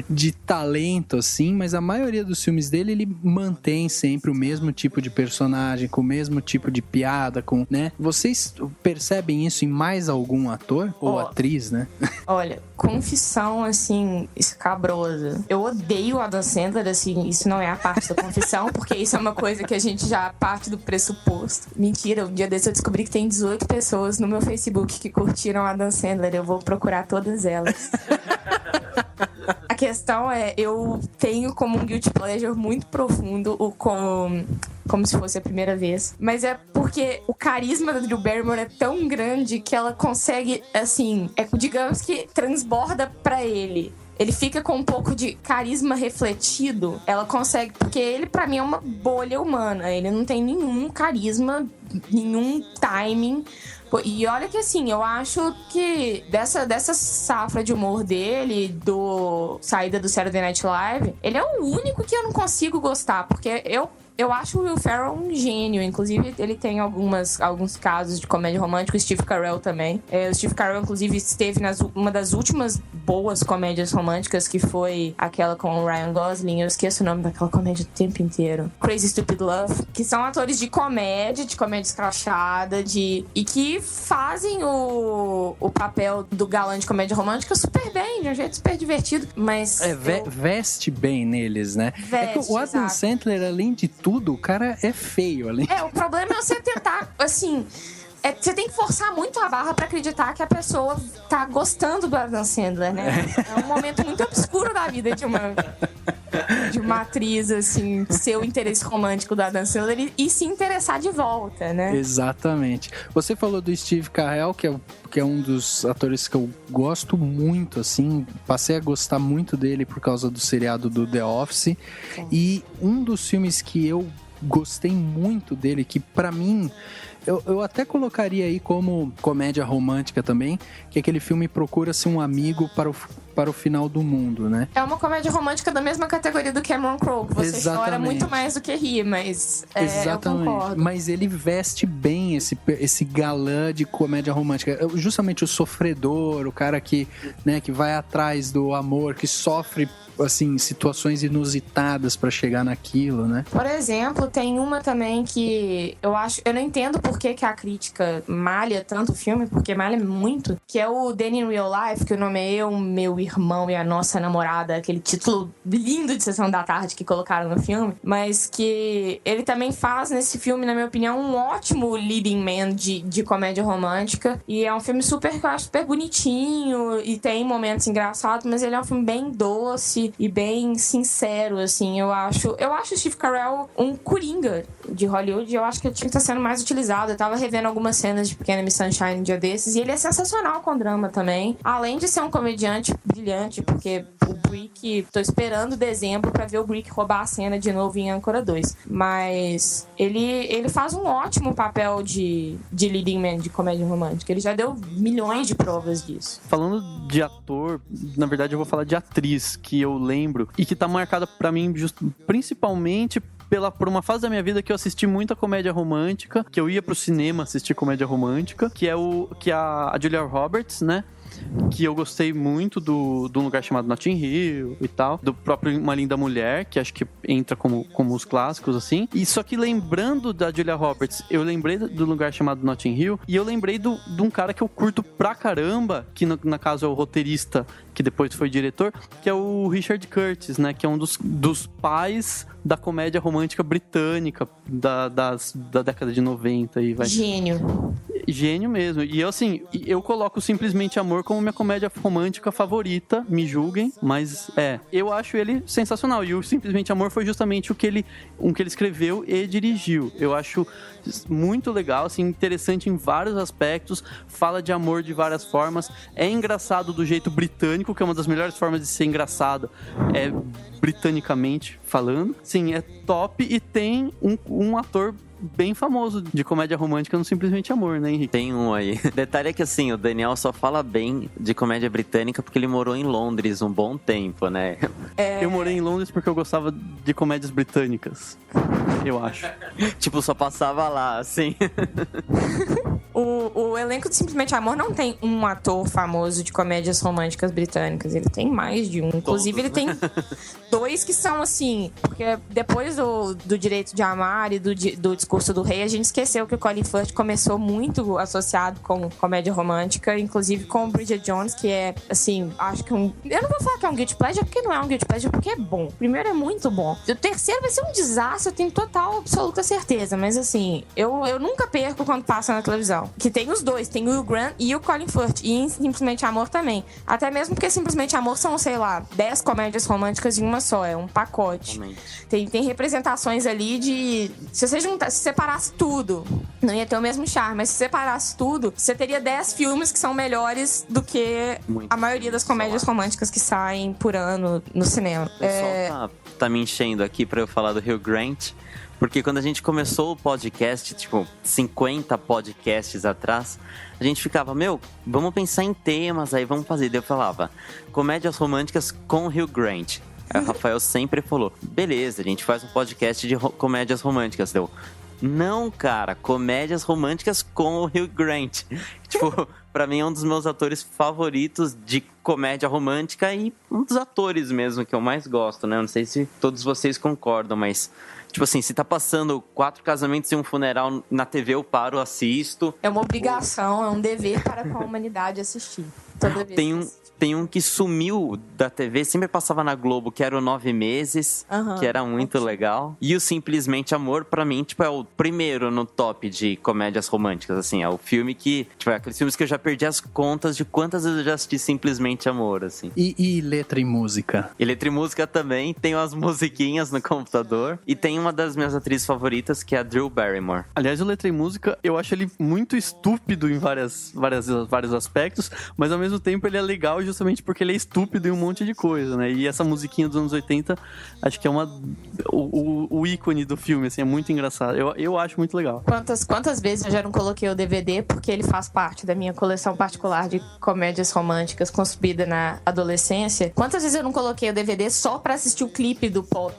de talento, assim, mas a maioria dos filmes dele, ele mantém sempre o mesmo tipo de personagem, com o mesmo tipo de piada, né? Vocês percebem isso em mais algum ator ou atriz, né? Olha, confissão, assim, escabrosa. Eu odeio o Adam Sandler, assim, isso não é a parte da confissão, porque isso é uma coisa que a gente já parte do pressuposto. Mentira, um dia desse eu descobri que tem 18 pessoas no meu Facebook que curtiram o Adam Sandler, eu vou procurar todas elas. A questão é, eu tenho como um guilty pleasure muito profundo como se fosse a primeira vez. Mas é porque o carisma da Drew Barrymore é tão grande que ela consegue, assim, digamos que transborda pra ele. Ele fica com um pouco de carisma refletido. Ela consegue, porque ele, pra mim, é uma bolha humana. Ele não tem nenhum carisma, nenhum timing. E olha que, assim, eu acho que dessa safra de humor dele, saída do Saturday Night Live, ele é o único que eu não consigo gostar, porque eu acho o Will Ferrell um gênio. Inclusive, ele tem alguns casos de comédia romântica. O Steve Carell também. O Steve Carell, inclusive, esteve uma das últimas boas comédias românticas, que foi aquela com o Ryan Gosling. Eu esqueço o nome daquela comédia o tempo inteiro. Crazy Stupid Love. Que são atores de comédia escrachada, e que fazem o papel do galã de comédia romântica super bem, de um jeito super divertido. Mas... veste bem neles, né? Veste, o Adam Sandler, além de tudo, tudo, o cara é feio ali. O problema é você tentar, assim... você tem que forçar muito a barra pra acreditar que a pessoa tá gostando do Adam Sandler, né? É um momento muito obscuro da vida de uma atriz, assim, ser o interesse romântico do Adam Sandler e se interessar de volta, né? Exatamente. Você falou do Steve Carell, que é um dos atores que eu gosto muito, assim, passei a gostar muito dele por causa do seriado do The Office. Sim. E um dos filmes que eu gostei muito dele, que pra mim... Eu até colocaria aí como comédia romântica também, que é aquele filme Procura-se um Amigo para o Final do Mundo, né? É uma comédia romântica da mesma categoria do Cameron Crowe, que você chora muito mais do que ri, mas exatamente. Eu concordo. Mas ele veste bem esse galã de comédia romântica. Justamente o sofredor, o cara que vai atrás do amor, que sofre assim, situações inusitadas pra chegar naquilo, né? Por exemplo, tem uma também que eu não entendo por que a crítica malha tanto o filme, porque malha muito, que é o Danny in Real Life, que o nome é Eu, Meu Irmão e a Nossa Namorada, aquele título lindo de Sessão da Tarde que colocaram no filme, mas que ele também faz nesse filme, na minha opinião, um ótimo leading man de comédia romântica, e é um filme que eu acho super bonitinho e tem momentos engraçados, mas ele é um filme bem doce e bem sincero, assim. Eu acho o Steve Carell um coringa de Hollywood, e eu acho que ele tinha que estar sendo mais utilizado. Eu tava revendo algumas cenas de Pequena Miss Sunshine um dia desses, e ele é sensacional com drama também, além de ser um comediante brilhante, porque o Brick, tô esperando dezembro pra ver o Brick roubar a cena de novo em Âncora 2, mas ele faz um ótimo papel de leading man de comédia romântica. Ele já deu milhões de provas disso. Falando de ator, na verdade eu vou falar de atriz, que eu lembro, e que tá marcada pra mim principalmente por uma fase da minha vida que eu assisti muita comédia romântica, que eu ia pro cinema assistir comédia romântica, que é a Julia Roberts, né? Que eu gostei muito do Lugar Chamado Notting Hill e tal, do próprio Uma Linda Mulher, que acho que entra como os clássicos, assim. E só que lembrando da Julia Roberts, eu lembrei do Lugar Chamado Notting Hill, e eu lembrei de um cara que eu curto pra caramba, que na casa é o roteirista, que depois foi diretor, que é o Richard Curtis, né? Que é um dos pais da comédia romântica britânica da década de 90 aí, vai. Gênio mesmo. E eu coloco Simplesmente Amor como minha comédia romântica favorita, me julguem, mas eu acho ele sensacional. E o Simplesmente Amor foi justamente o que ele escreveu e dirigiu. Eu acho muito legal, assim, interessante em vários aspectos, fala de amor de várias formas, é engraçado do jeito britânico, que é uma das melhores formas de ser engraçado, é britanicamente falando. Sim, é top, e tem um ator bem famoso de comédia romântica no Simplesmente Amor, né, Henrique? Tem um aí. Detalhe é que, assim, o Daniel só fala bem de comédia britânica porque ele morou em Londres um bom tempo, né? Eu morei em Londres porque eu gostava de comédias britânicas, eu acho. Tipo, só passava lá, assim. O elenco de Simplesmente Amor não tem um ator famoso de comédias românticas britânicas. Ele tem mais de um. Inclusive, ele tem dois que são assim... Porque depois do Direito de Amar e do Discurso do Rei, a gente esqueceu que o Colin Firth começou muito associado com comédia romântica, inclusive com o Bridget Jones, que é, assim, acho que eu não vou falar que é um guilty pleasure, porque não é um guilty pleasure, porque é bom. O primeiro é muito bom. O terceiro vai ser um desastre, eu tenho total, absoluta certeza. Mas, assim, eu nunca perco quando passa na televisão. Que tem os dois, tem o Hugh Grant e o Colin Firth, e em Simplesmente Amor também. Até mesmo porque Simplesmente Amor são, sei lá, 10 comédias românticas em uma só, é um pacote. Tem representações ali de... Se você separasse tudo, não ia ter o mesmo charme, mas se separasse tudo, você teria 10 filmes que são melhores do que a maioria das comédias românticas que saem por ano no cinema. O pessoal tá me enchendo aqui pra eu falar do Hugh Grant, porque quando a gente começou o podcast, tipo, 50 podcasts atrás, a gente ficava, vamos pensar em temas, aí vamos fazer. Daí eu falava, comédias românticas com Hugh Grant. Aí o Rafael sempre falou, beleza, a gente faz um podcast de comédias românticas. Não, cara, comédias românticas com o Hugh Grant. Tipo, pra mim é um dos meus atores favoritos de comédia romântica e um dos atores mesmo que eu mais gosto, né? Eu não sei se todos vocês concordam, mas... Tipo assim, se tá passando 4 casamentos e um funeral na TV, eu paro, assisto. É uma obrigação, é um dever para com a humanidade assistir. Toda vez tem um que sumiu da TV, sempre passava na Globo, que era o 9 Meses, que era muito legal. E o Simplesmente Amor, pra mim, tipo, é o primeiro no top de comédias românticas, assim. É o filme que, tipo, é aqueles filmes que eu já perdi as contas de quantas vezes eu já assisti Simplesmente Amor, assim. E letra e música? E letra e música também, tem umas musiquinhas no computador. E tem uma das minhas atrizes favoritas, que é a Drew Barrymore. Aliás, o letra e música, eu acho ele muito estúpido em vários aspectos, mas ao mesmo tempo ele é legal justamente porque ele é estúpido em um monte de coisa, né? E essa musiquinha dos anos 80, acho que é o ícone do filme, assim, é muito engraçado. Eu acho muito legal. Quantas vezes eu já não coloquei o DVD porque ele faz parte da minha coleção particular de comédias românticas construída na adolescência? Quantas vezes eu não coloquei o DVD só pra assistir o clipe do Pop?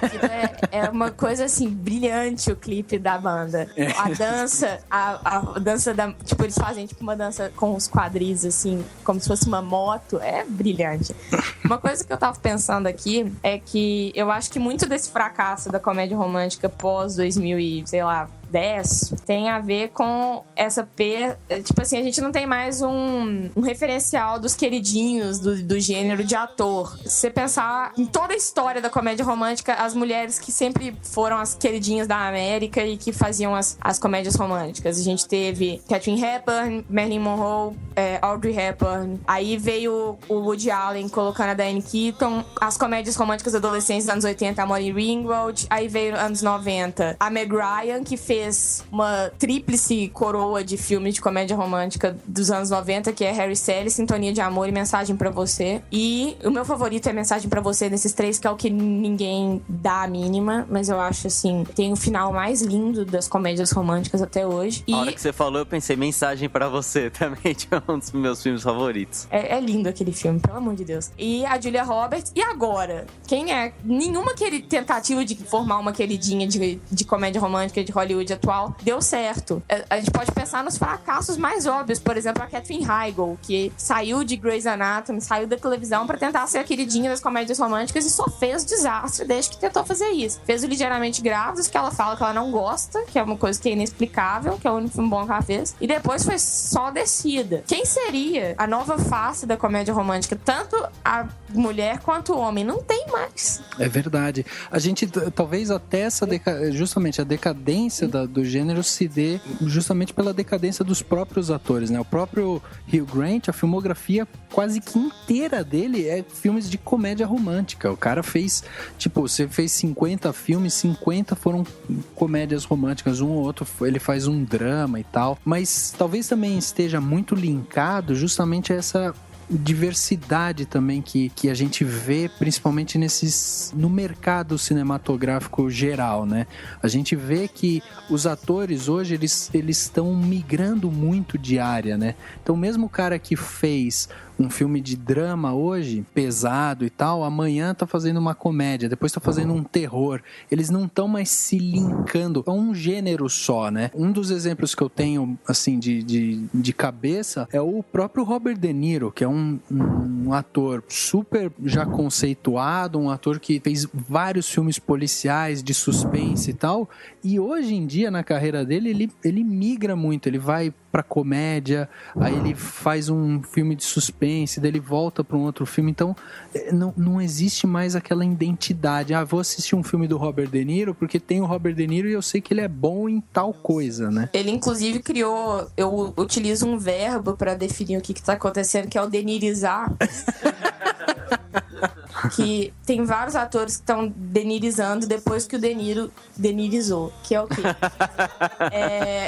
Aquilo é uma coisa assim, brilhante, o clipe da banda. A dança, a dança da. Tipo, eles fazem tipo uma dança com os quadris, assim, como se fosse uma moto. É brilhante. Uma coisa que eu tava pensando aqui é que eu acho que muito desse fracasso da comédia romântica pós 2000 e, sei lá, 10 tem a ver com essa tipo assim, a gente não tem mais um referencial dos queridinhos do gênero de ator. Se você pensar em toda a história da comédia romântica, as mulheres que sempre foram as queridinhas da América e que faziam as comédias românticas. A gente teve Katharine Hepburn, Marilyn Monroe, Audrey Hepburn. Aí veio o Woody Allen colocando a Diane Keaton. As comédias românticas adolescentes dos anos 80, a Molly Ringwald. Aí veio anos 90, a Meg Ryan, que fez uma tríplice coroa de filmes de comédia romântica dos anos 90, que é Harry Sally, Sintonia de Amor e Mensagem Pra Você. E o meu favorito é Mensagem Pra Você desses três, que é o que ninguém dá a mínima, mas eu acho, assim, tem o final mais lindo das comédias românticas até hoje. A hora que você falou, eu pensei, Mensagem Pra Você também, que é um dos meus filmes favoritos. É lindo aquele filme, pelo amor de Deus. E a Julia Roberts. E agora? Quem é? Nenhuma tentativa de formar uma queridinha de comédia romântica de Hollywood atual deu certo. A gente pode pensar nos fracassos mais óbvios, por exemplo, a Katherine Heigl, que saiu de Grey's Anatomy, saiu da televisão pra tentar ser a queridinha das comédias românticas e só fez desastre desde que tentou fazer isso. Fez o Ligeiramente Grávidos, que ela fala que ela não gosta, que é uma coisa que é inexplicável, que é o único filme bom que ela fez, e depois foi só descida. Quem seria a nova face da comédia romântica? Tanto a mulher quanto o homem. Não tem mais. É verdade. A gente, talvez até justamente a decadência do gênero se dê justamente pela decadência dos próprios atores, né? O próprio Hugh Grant, a filmografia quase que inteira dele é filmes de comédia romântica. O cara fez, tipo, você fez 50 filmes, 50 foram comédias românticas, um ou outro ele faz um drama e tal, mas talvez também esteja muito linkado justamente a essa diversidade também que a gente vê, principalmente no mercado cinematográfico geral, né? A gente vê que os atores hoje, eles estão migrando muito de área, né? Então mesmo o cara que fez um filme de drama hoje, pesado e tal, amanhã tá fazendo uma comédia, depois tá fazendo um terror. Eles não estão mais se linkando a um gênero só, né? Um dos exemplos que eu tenho, assim, de cabeça é o próprio Robert De Niro, que é um ator super já conceituado, um ator que fez vários filmes policiais, de suspense e tal, e hoje em dia, na carreira dele, ele migra muito, ele vai pra comédia, aí ele faz um filme de suspense, daí ele volta pra um outro filme, então não existe mais aquela identidade, vou assistir um filme do Robert De Niro porque tem o Robert De Niro e eu sei que ele é bom em tal coisa, né? Ele inclusive criou, eu utilizo um verbo pra definir o que tá acontecendo, que é o denirizar. Que tem vários atores que estão denirizando depois que o De Niro denirizou. Que é o quê?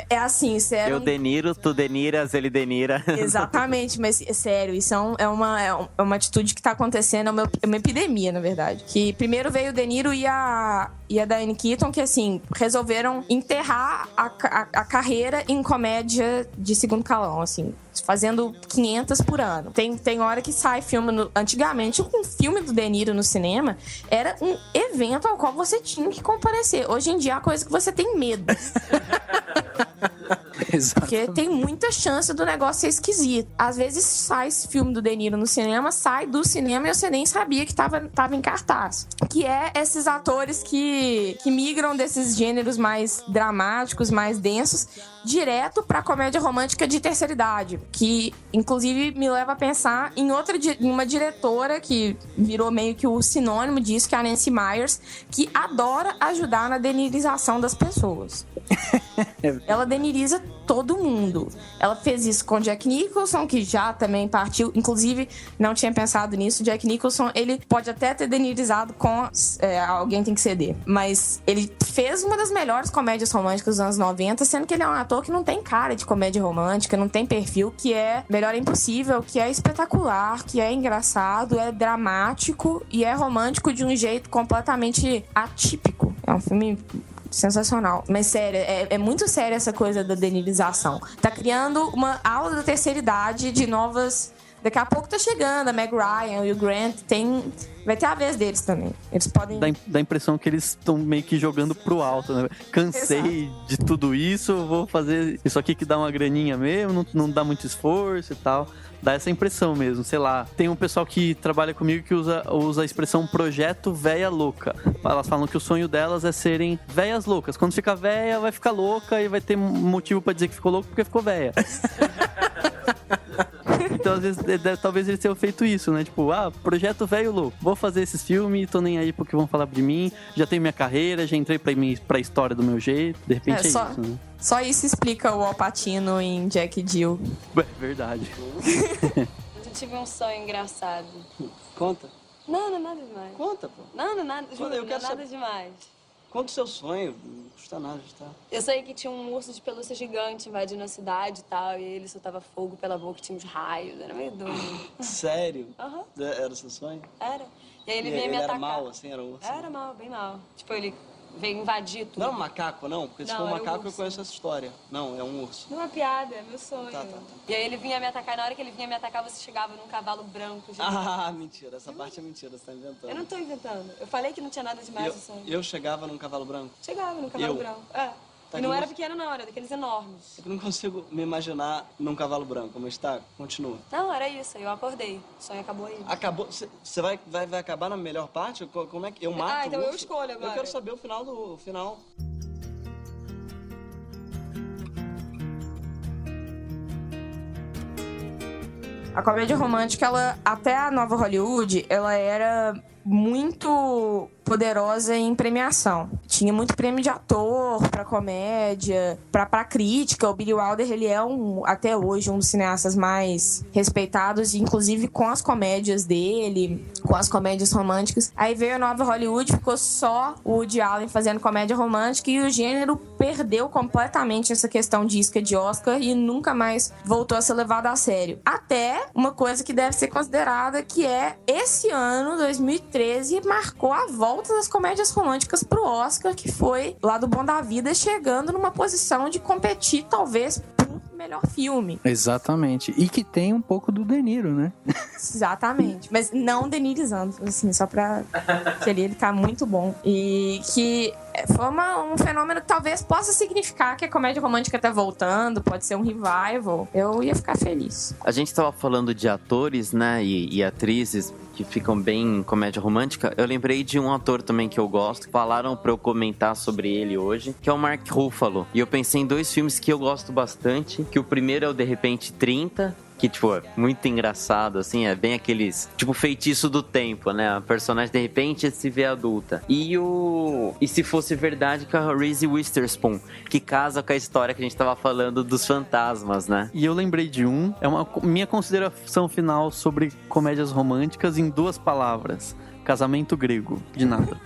É assim, sério. Eu deniro, tu deniras, ele denira. Exatamente, mas sério, isso é uma atitude que tá acontecendo, é uma epidemia, na verdade. Que primeiro veio o De Niro e a Diane Keaton, que assim, resolveram enterrar a carreira em comédia de segundo calão, assim, fazendo 500 por ano. Tem hora que sai filme... Antigamente, um filme do De Niro no cinema era um evento ao qual você tinha que comparecer. Hoje em dia é uma coisa que você tem medo. Porque tem muita chance do negócio ser esquisito. Às vezes sai esse filme do De Niro no cinema, sai do cinema e você nem sabia que tava em cartaz. Que é esses atores que migram desses gêneros mais dramáticos, mais densos, direto pra comédia romântica de terceira idade. Que, inclusive, me leva a pensar em uma diretora que virou meio que o sinônimo disso, que é a Nancy Meyers, que adora ajudar na denirização das pessoas. Ela deniriza todo mundo. Ela fez isso com Jack Nicholson, que já também partiu. Inclusive, não tinha pensado nisso. Jack Nicholson, ele pode até ter denirizado com Alguém Tem Que Ceder. Mas ele fez uma das melhores comédias românticas dos anos 90, sendo que ele é um ator que não tem cara de comédia romântica, não tem perfil, que é Melhor é Impossível, que é espetacular, que é engraçado, é dramático e é romântico de um jeito completamente atípico. É um filme sensacional. Mas sério, é muito sério essa coisa da denirização. Tá criando uma aula da terceira idade de novas... Daqui a pouco tá chegando a Meg Ryan e o Grant. Vai ter a vez deles também. Eles podem... Dá a impressão que eles estão meio que jogando pro alto, né? Cansei de tudo isso, vou fazer isso aqui que dá uma graninha mesmo, não dá muito esforço e tal. Dá essa impressão mesmo, sei lá. Tem um pessoal que trabalha comigo que usa a expressão projeto véia louca. Elas falam que o sonho delas é serem véias loucas. Quando fica véia, vai ficar louca e vai ter motivo pra dizer que ficou louco porque ficou véia. Então, às vezes, talvez eles tenham feito isso, né? Tipo, projeto velho louco. Vou fazer esses filmes, tô nem aí porque vão falar de mim. Já tenho minha carreira, já entrei pra história do meu jeito. De repente é isso, né? Só isso explica o Al Pacino em Jack e Jill. Verdade. Eu tive um sonho engraçado. Conta. Não é nada demais. Conta, pô. Não é nada, juro, eu quero não é nada saber. demais. Conta o seu sonho, não custa nada, tá? Eu sei que tinha um urso de pelúcia gigante invadindo a cidade e tal, e ele soltava fogo pela boca, tinha uns raios, era meio doido. Sério? Aham. Era o seu sonho? Era. E aí ele veio me atacar. Era mal, assim, era um urso? Era mal, bem mal. Tipo, ele veio invadir tudo. Não era um macaco, não? Porque se for um macaco, eu conheço essa história. Não, é um urso. Não é uma piada, é meu sonho. Tá. E aí ele vinha me atacar, na hora que ele vinha me atacar, você chegava num cavalo branco. Mentira, essa parte é mentira, você tá inventando. Eu não tô inventando. Eu falei que não tinha nada demais no sonho. Eu chegava num cavalo branco? Chegava num cavalo branco, Tá, e não era pequeno não, era daqueles enormes. Eu não consigo me imaginar num cavalo branco, mas tá, continua. Não, era isso, eu acordei. O sonho acabou aí. Acabou? Você vai acabar na melhor parte? Como é que eu mato? Então eu escolho agora. Eu quero saber o final. A comédia romântica, ela, até a nova Hollywood, ela era muito poderosa em premiação. Tinha muito prêmio de ator pra comédia, pra crítica. O Billy Wilder, ele é até hoje um dos cineastas mais respeitados, inclusive com as comédias dele, com as comédias românticas. Aí veio a nova Hollywood, ficou só o Woody Allen fazendo comédia romântica e o gênero perdeu completamente essa questão de isca de Oscar e nunca mais voltou a ser levado a sério. Até uma coisa que deve ser considerada, que é esse ano, 2013, marcou a volta das comédias românticas pro Oscar, que foi lá do Bom da Vida, chegando numa posição de competir, talvez, por melhor filme. Exatamente. E que tem um pouco do De Niro, né? Exatamente. Mas não denirizando, assim, só pra... que ali ele tá muito bom. E que foi um fenômeno que talvez possa significar que a comédia romântica tá voltando, pode ser um revival. Eu ia ficar feliz. A gente tava falando de atores, né, e atrizes que ficam bem em comédia romântica. Eu lembrei de um ator também que eu gosto. Falaram pra eu comentar sobre ele hoje, que é o Mark Ruffalo. E eu pensei em 2 filmes que eu gosto bastante. Que o primeiro é o De Repente 30, que, tipo, é muito engraçado, assim, é bem aqueles, tipo, feitiço do tempo, né? A personagem, de repente, se vê adulta. E Se Fosse Verdade, com a Reese Witherspoon, que casa com a história que a gente tava falando dos fantasmas, né? E eu lembrei de é uma minha consideração final sobre comédias românticas em 2 palavras. Casamento grego. De nada.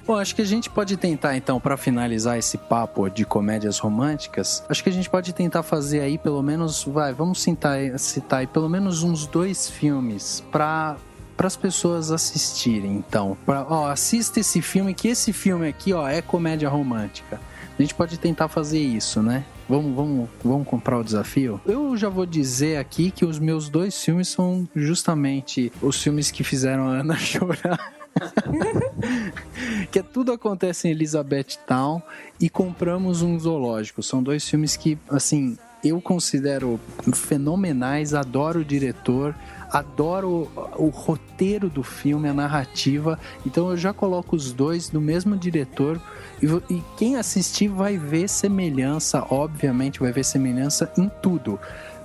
Bom, acho que a gente pode tentar, então, para finalizar esse papo de comédias românticas, acho que a gente pode tentar fazer aí pelo menos, vamos citar aí pelo menos uns 2 filmes para as pessoas assistirem, então. Assista esse filme, que esse filme aqui, é comédia romântica. A gente pode tentar fazer isso, né? Vamos comprar o desafio? Eu já vou dizer aqui que os meus 2 filmes são justamente os filmes que fizeram a Ana chorar. que é Tudo Acontece em Elizabethtown e Compramos um Zoológico. São 2 filmes que, assim, eu considero fenomenais, adoro o diretor, adoro o roteiro do filme, a narrativa, então eu já coloco os 2 do mesmo diretor e quem assistir vai ver semelhança, obviamente vai ver semelhança em tudo,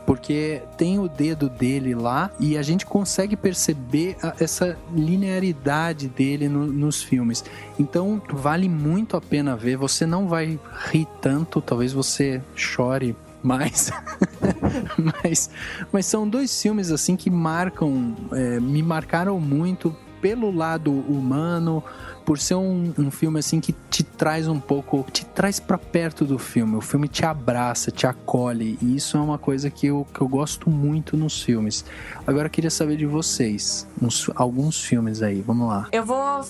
porque tem o dedo dele lá e a gente consegue perceber essa linearidade dele nos filmes. Então vale muito a pena ver. Você não vai rir tanto, talvez você chore mais, mas são 2 filmes assim que me marcaram muito pelo lado humano, por ser um filme assim que te traz um pouco, te traz pra perto do filme. O filme te abraça, te acolhe, e isso é uma coisa que eu gosto muito nos filmes. Agora eu queria saber de vocês, alguns filmes aí, vamos lá. Eu vou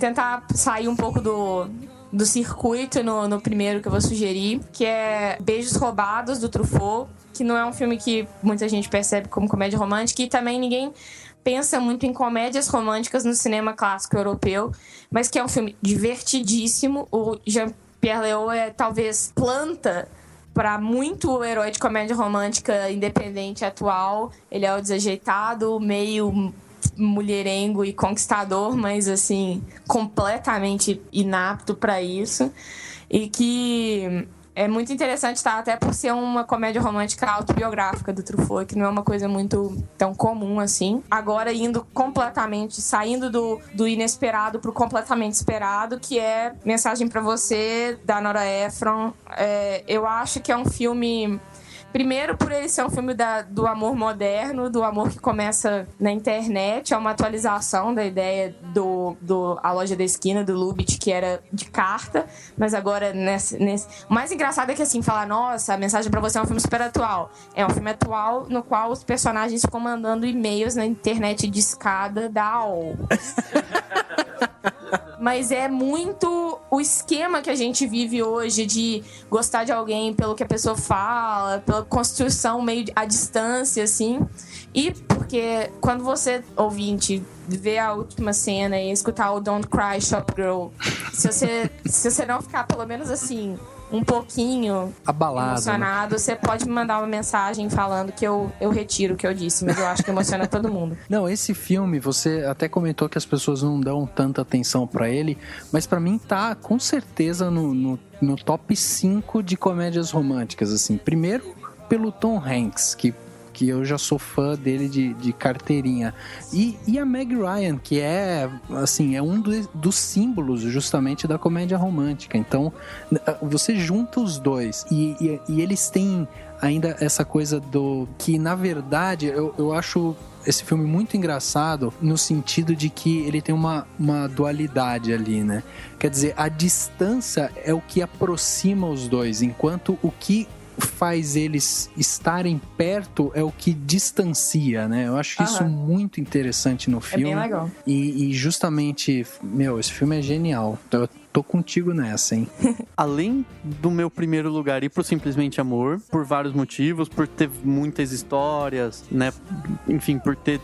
tentar sair um pouco do circuito no primeiro que eu vou sugerir, que é Beijos Roubados, do Truffaut, que não é um filme que muita gente percebe como comédia romântica, e também ninguém pensa muito em comédias românticas no cinema clássico europeu, mas que é um filme divertidíssimo. O Jean-Pierre Léaud talvez planta para muito herói de comédia romântica independente atual. Ele é o desajeitado, meio mulherengo e conquistador, mas assim, completamente inapto para isso. E que é muito interessante, tá? Até por ser uma comédia romântica autobiográfica do Truffaut, que não é uma coisa muito tão comum assim. Agora saindo do inesperado pro completamente esperado, que é Mensagem pra Você, da Nora Ephron. Eu acho que é um filme... Primeiro, por ele ser um filme do amor moderno, do amor que começa na internet. É uma atualização da ideia A Loja da Esquina, do Lubitsch, que era de carta. Mas agora, o mais engraçado é que, assim, falar, nossa, A Mensagem pra Você é um filme super atual. É um filme atual no qual os personagens ficam mandando e-mails na internet de escada da AOL. Mas é muito o esquema que a gente vive hoje de gostar de alguém pelo que a pessoa fala, pela construção meio à distância, assim. E porque quando você, ouvinte, vê a última cena e escutar o Don't Cry Shop Girl, se você não ficar pelo menos assim um pouquinho abalado, emocionado, né? Você pode me mandar uma mensagem falando que eu retiro o que eu disse, mas eu acho que emociona todo mundo. Não, esse filme, você até comentou que as pessoas não dão tanta atenção pra ele, mas pra mim tá com certeza no top 5 de comédias românticas, assim. Primeiro pelo Tom Hanks, que eu já sou fã dele de carteirinha. E a Meg Ryan, que é, assim, é um dos símbolos justamente da comédia romântica. Então, você junta os 2 e eles têm ainda essa coisa que, na verdade, eu acho esse filme muito engraçado no sentido de que ele tem uma dualidade ali, né? Quer dizer, a distância é o que aproxima os 2, enquanto o que faz eles estarem perto é o que distancia, né? Eu acho isso muito interessante no filme. É bem legal. E justamente, esse filme é genial. Eu tô contigo nessa, hein? Além do meu primeiro lugar ir pro Simplesmente Amor, por vários motivos, por ter muitas histórias, né? Enfim, por ter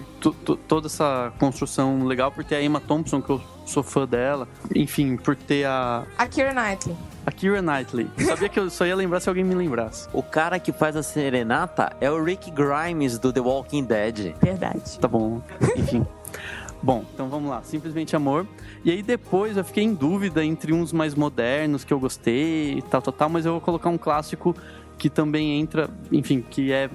toda essa construção legal, por ter a Emma Thompson, que eu sou fã dela, enfim, por ter a Keira Knightley. A Keira Knightley. Eu sabia que eu só ia lembrar se alguém me lembrasse. O cara que faz a serenata é o Rick Grimes, do The Walking Dead. Verdade. Tá bom, enfim. Bom, então vamos lá, Simplesmente Amor. E aí depois eu fiquei em dúvida entre uns mais modernos que eu gostei e tal, mas eu vou colocar um clássico que também entra, enfim, que é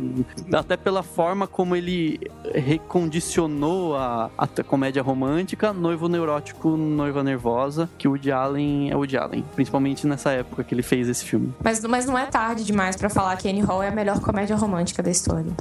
até pela forma como ele recondicionou a comédia romântica, Noivo Neurótico, Noiva Nervosa, que o Woody Allen é Woody Allen, principalmente nessa época que ele fez esse filme. Mas não é tarde demais pra falar que Annie Hall é a melhor comédia romântica da história.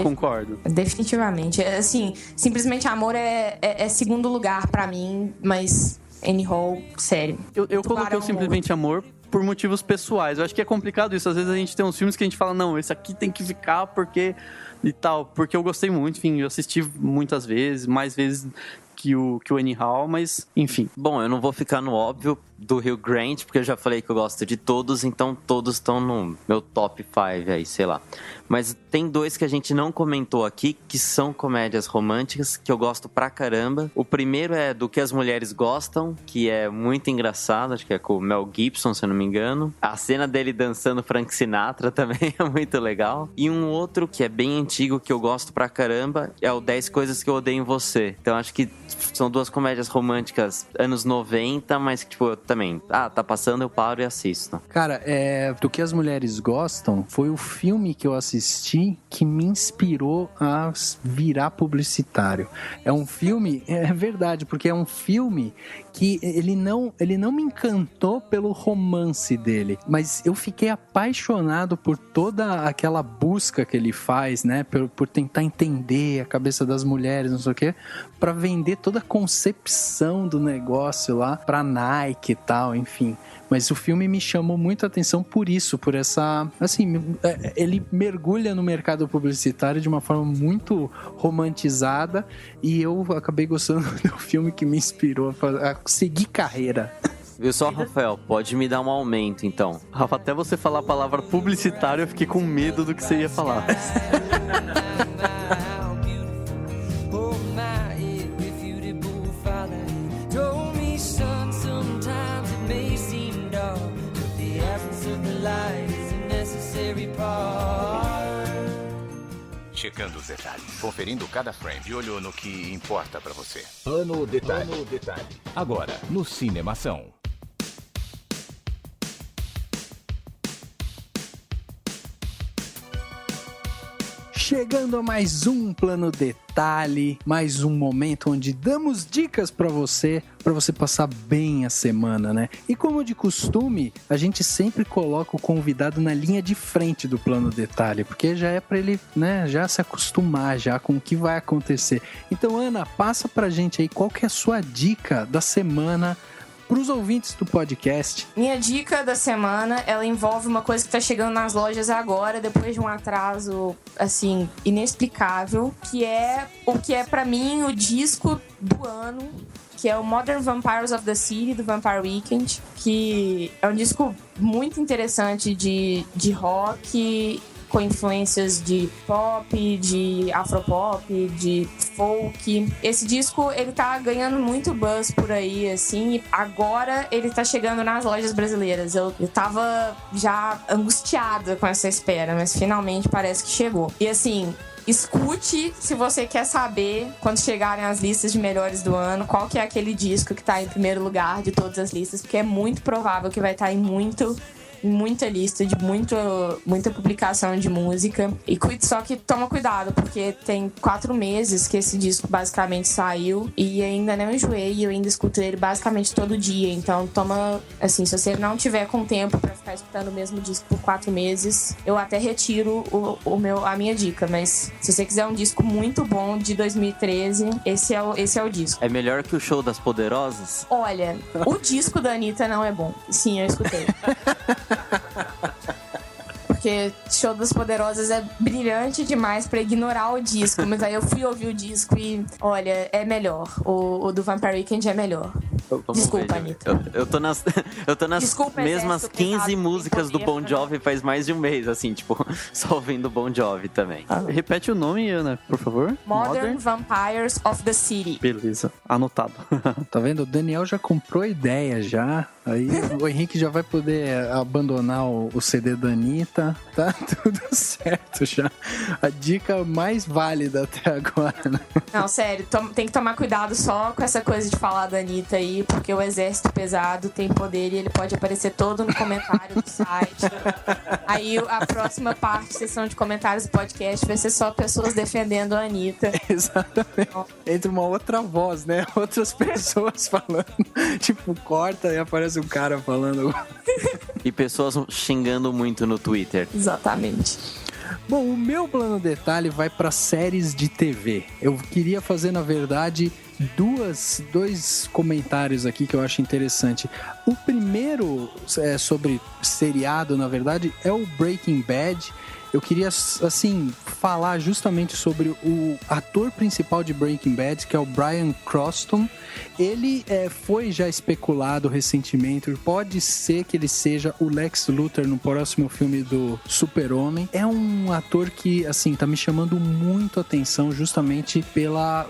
Concordo. Definitivamente. Assim, Simplesmente Amor é segundo lugar pra mim, mas Annie Hall, sério. Eu coloquei o Simplesmente Amor por motivos pessoais. Eu acho que é complicado isso. Às vezes a gente tem uns filmes que a gente fala, não, esse aqui tem que ficar porque... e tal, porque eu gostei muito, enfim, eu assisti muitas vezes, mais vezes que o Annie Hall, mas enfim. Bom, eu não vou ficar no óbvio do Hugh Grant, porque eu já falei que eu gosto de todos, então todos estão no meu top 5 aí, sei lá. Mas tem 2 que a gente não comentou aqui, que são comédias românticas, que eu gosto pra caramba. O primeiro é Do Que as Mulheres Gostam, que é muito engraçado, acho que é com o Mel Gibson, se eu não me engano. A cena dele dançando Frank Sinatra também é muito legal. E um outro que é bem antigo, que eu gosto pra caramba, é o 10 Coisas que Eu Odeio em Você. Então acho que são 2 comédias românticas anos 90, mas que tipo, eu também, tá passando, eu paro e assisto. Cara, Do Que as Mulheres Gostam foi o filme que eu assisti que me inspirou a virar publicitário. É um filme, é verdade, porque é um filme que ele não me encantou pelo romance dele, mas eu fiquei apaixonado por toda aquela busca que ele faz, né, por tentar entender a cabeça das mulheres, não sei o quê, pra vender toda a concepção do negócio lá pra Nike e tal, enfim. Mas o filme me chamou muito a atenção por isso, por essa... Assim, ele mergulha no mercado publicitário de uma forma muito romantizada e eu acabei gostando do filme que me inspirou a seguir carreira. Viu só, Rafael? Pode me dar um aumento, então. Rafa, até você falar a palavra publicitário, eu fiquei com medo do que você ia falar. Checando os detalhes, conferindo cada frame, de olho no que importa pra você. Plano Detalhe. Agora, no Cinemação. Chegando a mais um Plano Detalhe, mais um momento onde damos dicas para você passar bem a semana, né? E como de costume, a gente sempre coloca o convidado na linha de frente do Plano Detalhe, porque já é para ele, né, já se acostumar já com o que vai acontecer. Então, Ana, passa pra gente aí qual que é a sua dica da semana para os ouvintes do podcast. Minha dica da semana, ela envolve uma coisa que tá chegando nas lojas agora, depois de um atraso, assim, inexplicável, que é o que é para mim o disco do ano, que é o Modern Vampires of the City, do Vampire Weekend, que é um disco muito interessante de rock, com influências de pop, de afropop, de folk. Esse disco, ele tá ganhando muito buzz por aí, assim, e agora ele tá chegando nas lojas brasileiras. Eu tava já angustiada com essa espera, mas finalmente parece que chegou. E assim, escute se você quer saber, quando chegarem as listas de melhores do ano, qual que é aquele disco que tá em primeiro lugar de todas as listas, porque é muito provável que vai estar em muita lista de muita publicação de música. E só que toma cuidado, porque tem 4 meses que esse disco basicamente saiu e ainda não enjoei, e eu ainda escuto ele basicamente todo dia. Então toma, assim, se você não tiver com tempo pra ficar escutando o mesmo disco por 4 meses, eu até retiro a minha dica. Mas se você quiser um disco muito bom de 2013, esse é o disco. É melhor que o Show das Poderosas? Olha, o disco da Anitta não é bom. Sim, eu escutei. Porque Show das Poderosas é brilhante demais pra ignorar o disco. Mas aí eu fui ouvir o disco e, olha, é melhor. O do Vampire Weekend é melhor. Desculpa, Anitta. Eu tô nas Desculpa, mesmas 15 músicas do Bon Jovi faz mais de um mês, assim, tipo, só ouvindo Bon Jovi também. Repete o nome, Ana, por favor. Modern Vampires of the City. Beleza, anotado. Tá vendo? O Daniel já comprou ideia já. Aí o Henrique já vai poder abandonar o CD da Anitta. Tá tudo certo já. A dica mais válida até agora, né? Não, sério, tem que tomar cuidado só com essa coisa de falar da Anitta aí, porque o exército pesado tem poder e ele pode aparecer todo no comentário do site. Aí a próxima sessão de comentários do podcast vai ser só pessoas defendendo a Anitta. Exatamente. Entra uma outra voz, né? Outras pessoas falando. Tipo, corta e aparece um cara falando. E pessoas xingando muito no Twitter. Exatamente. Bom, o meu plano detalhe vai para séries de TV. Eu queria fazer, na verdade, dois comentários aqui que eu acho interessante. O primeiro sobre seriado, na verdade, é o Breaking Bad. eu queria, assim, falar justamente sobre o ator principal de Breaking Bad, que é o Bryan Cranston. Ele foi já especulado recentemente, pode ser que ele seja o Lex Luthor no próximo filme do Super-Homem. É um ator que, assim, tá me chamando muito a atenção justamente pela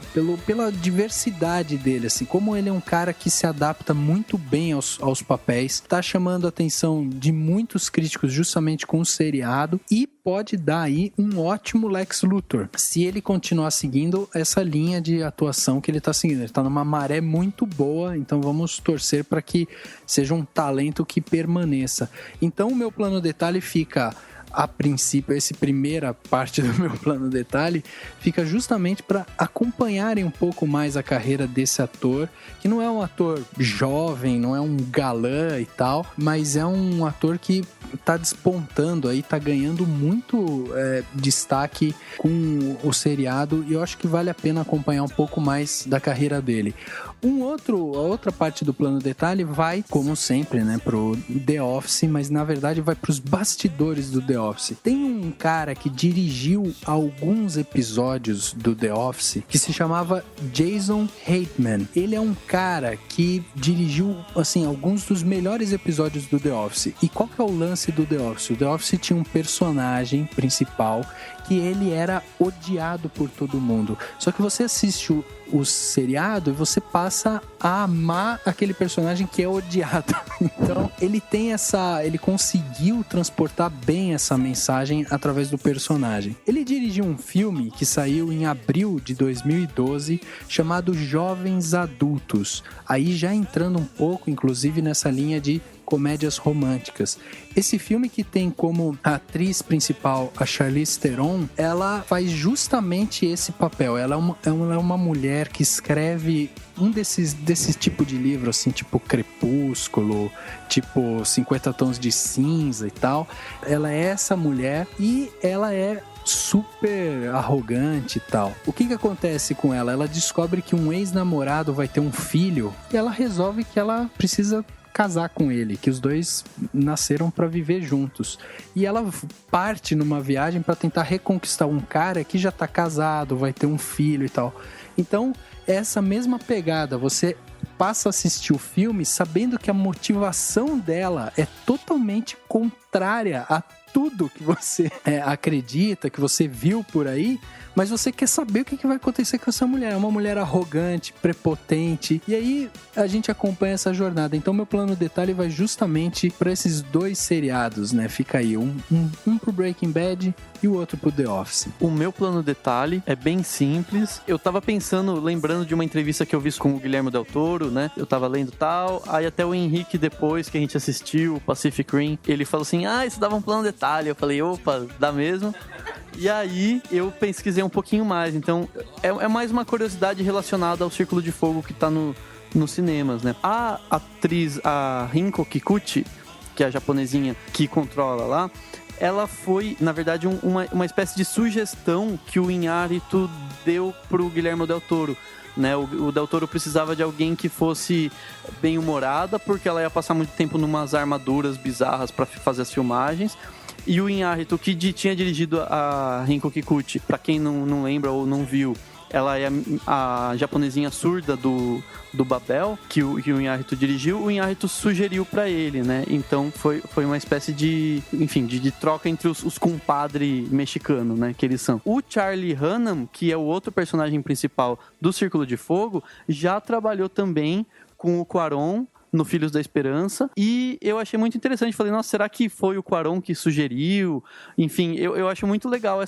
diversidade dele, assim, como ele é um cara que se adapta muito bem aos papéis, tá chamando a atenção de muitos críticos justamente com o seriado e pode dar aí um ótimo Lex Luthor, se ele continuar seguindo essa linha de atuação que ele tá seguindo. Ele tá numa maré muito boa, então vamos torcer para que seja um talento que permaneça. Então o meu plano detalhe fica, a princípio, essa primeira parte do meu plano detalhe fica justamente para acompanharem um pouco mais a carreira desse ator, que não é um ator jovem, não é um galã e tal, mas é um ator que tá despontando aí, tá ganhando muito destaque com o seriado, e eu acho que vale a pena acompanhar um pouco mais da carreira dele. A outra parte do plano detalhe vai, como sempre, né, pro The Office, mas na verdade vai pros bastidores do The Office. Tem um cara que dirigiu alguns episódios do The Office que se chamava Jason Reitman. Ele é um cara que dirigiu, assim, alguns dos melhores episódios do The Office. E qual que é o lance do The Office? O The Office tinha um personagem principal que ele era odiado por todo mundo. Só que você assiste o seriado e você passa a amar aquele personagem que é odiado. Então, ele conseguiu transportar bem essa mensagem através do personagem. Ele dirigiu um filme que saiu em abril de 2012, chamado Jovens Adultos. Aí já entrando um pouco, inclusive, nessa linha de comédias românticas. Esse filme, que tem como atriz principal a Charlize Theron, ela faz justamente esse papel. Ela é uma mulher que escreve um desses tipo de livro, assim, tipo Crepúsculo, tipo 50 Tons de Cinza e tal. Ela é essa mulher e ela é super arrogante e tal. O que acontece com ela? Ela descobre que um ex-namorado vai ter um filho e ela resolve que ela precisa casar com ele, que os dois nasceram para viver juntos. E ela parte numa viagem para tentar reconquistar um cara que já tá casado, vai ter um filho e tal. Então, essa mesma pegada, você passa a assistir o filme sabendo que a motivação dela é totalmente contrária a tudo que você acredita, que você viu por aí, mas você quer saber o que vai acontecer com essa mulher. É uma mulher arrogante, prepotente, e aí a gente acompanha essa jornada. Então meu plano detalhe vai justamente para esses dois seriados, né? Fica aí, um pro Breaking Bad e o outro pro The Office. O meu plano detalhe é bem simples. Eu tava lembrando de uma entrevista que eu vi com o Guilherme Del Toro, né? Eu tava lendo tal, aí até o Henrique, depois que a gente assistiu o Pacific Rim, ele falou assim, isso dava um plano detalhe. Eu falei, opa, dá mesmo? E aí eu pesquisei um pouquinho mais. Então é mais uma curiosidade relacionada ao Círculo de Fogo que tá nos cinemas, né? A atriz, a Rinko Kikuchi, que é a japonesinha que controla lá, ela foi, na verdade, uma espécie de sugestão que o Iñárritu deu pro Guilherme Del Toro, né? O Del Toro precisava de alguém que fosse bem-humorada, porque ela ia passar muito tempo numas armaduras bizarras para fazer as filmagens. E o Iñárritu, que tinha dirigido a Rinko Kikuchi, pra quem não lembra ou não viu, ela é a japonesinha surda do Babel, que o Iñárritu dirigiu. O Iñárritu sugeriu pra ele, né? Então foi uma espécie de troca entre os compadre mexicano, né? Que eles são. O Charlie Hunnam, que é o outro personagem principal do Círculo de Fogo, já trabalhou também com o Cuarón no Filhos da Esperança, e eu achei muito interessante. Falei, nossa, será que foi o Cuarón que sugeriu? Enfim, eu acho muito legal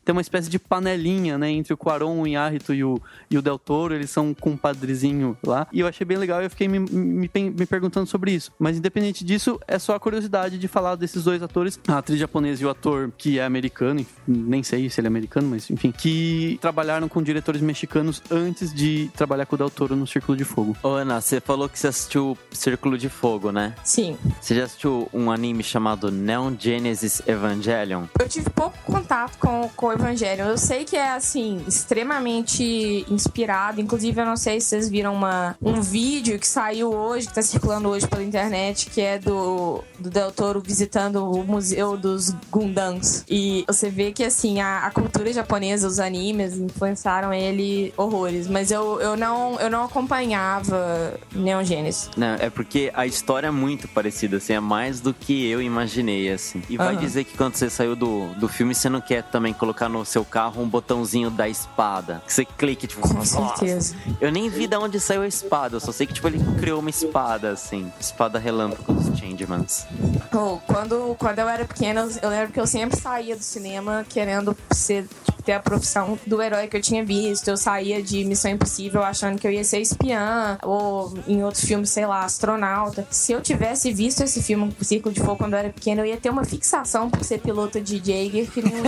ter uma espécie de panelinha, né, entre o Cuarón, o Iñárritu e o Del Toro. Eles são um compadrezinho lá, e eu achei bem legal, e eu fiquei me perguntando sobre isso. Mas independente disso, é só a curiosidade de falar desses dois atores, a atriz japonesa e o ator que é americano, nem sei se ele é americano, mas enfim, que trabalharam com diretores mexicanos antes de trabalhar com o Del Toro no Círculo de Fogo. Ô Ana, você falou que você assistiu Círculo de Fogo, né? Sim. Você já assistiu um anime chamado Neon Genesis Evangelion? Eu tive pouco contato com Evangelion. Eu sei que é, assim, extremamente inspirado. Inclusive, eu não sei se vocês viram um vídeo que saiu hoje, que tá circulando hoje pela internet, que é do Del Toro visitando o Museu dos Gundams. E você vê que, assim, a cultura japonesa, os animes, influenciaram ele horrores. Mas eu não acompanhava Neon Genesis. Não, é porque a história é muito parecida, assim, é mais do que eu imaginei, assim. E vai dizer que quando você saiu do filme, você não quer também colocar no seu carro um botãozinho da espada. Que você clique, tipo... Com certeza. Eu nem vi de onde saiu a espada, eu só sei que, tipo, ele criou uma espada, assim. Espada relâmpago dos Changemans. Quando eu era pequena, eu lembro que eu sempre saía do cinema querendo ter a profissão do herói que eu tinha visto. Eu saía de Missão Impossível achando que eu ia ser espiã, ou em outros filmes, sei lá, astronauta. Se eu tivesse visto esse filme, Círculo de Fogo, quando eu era pequena, eu ia ter uma fixação por ser pilota de Jaeger que não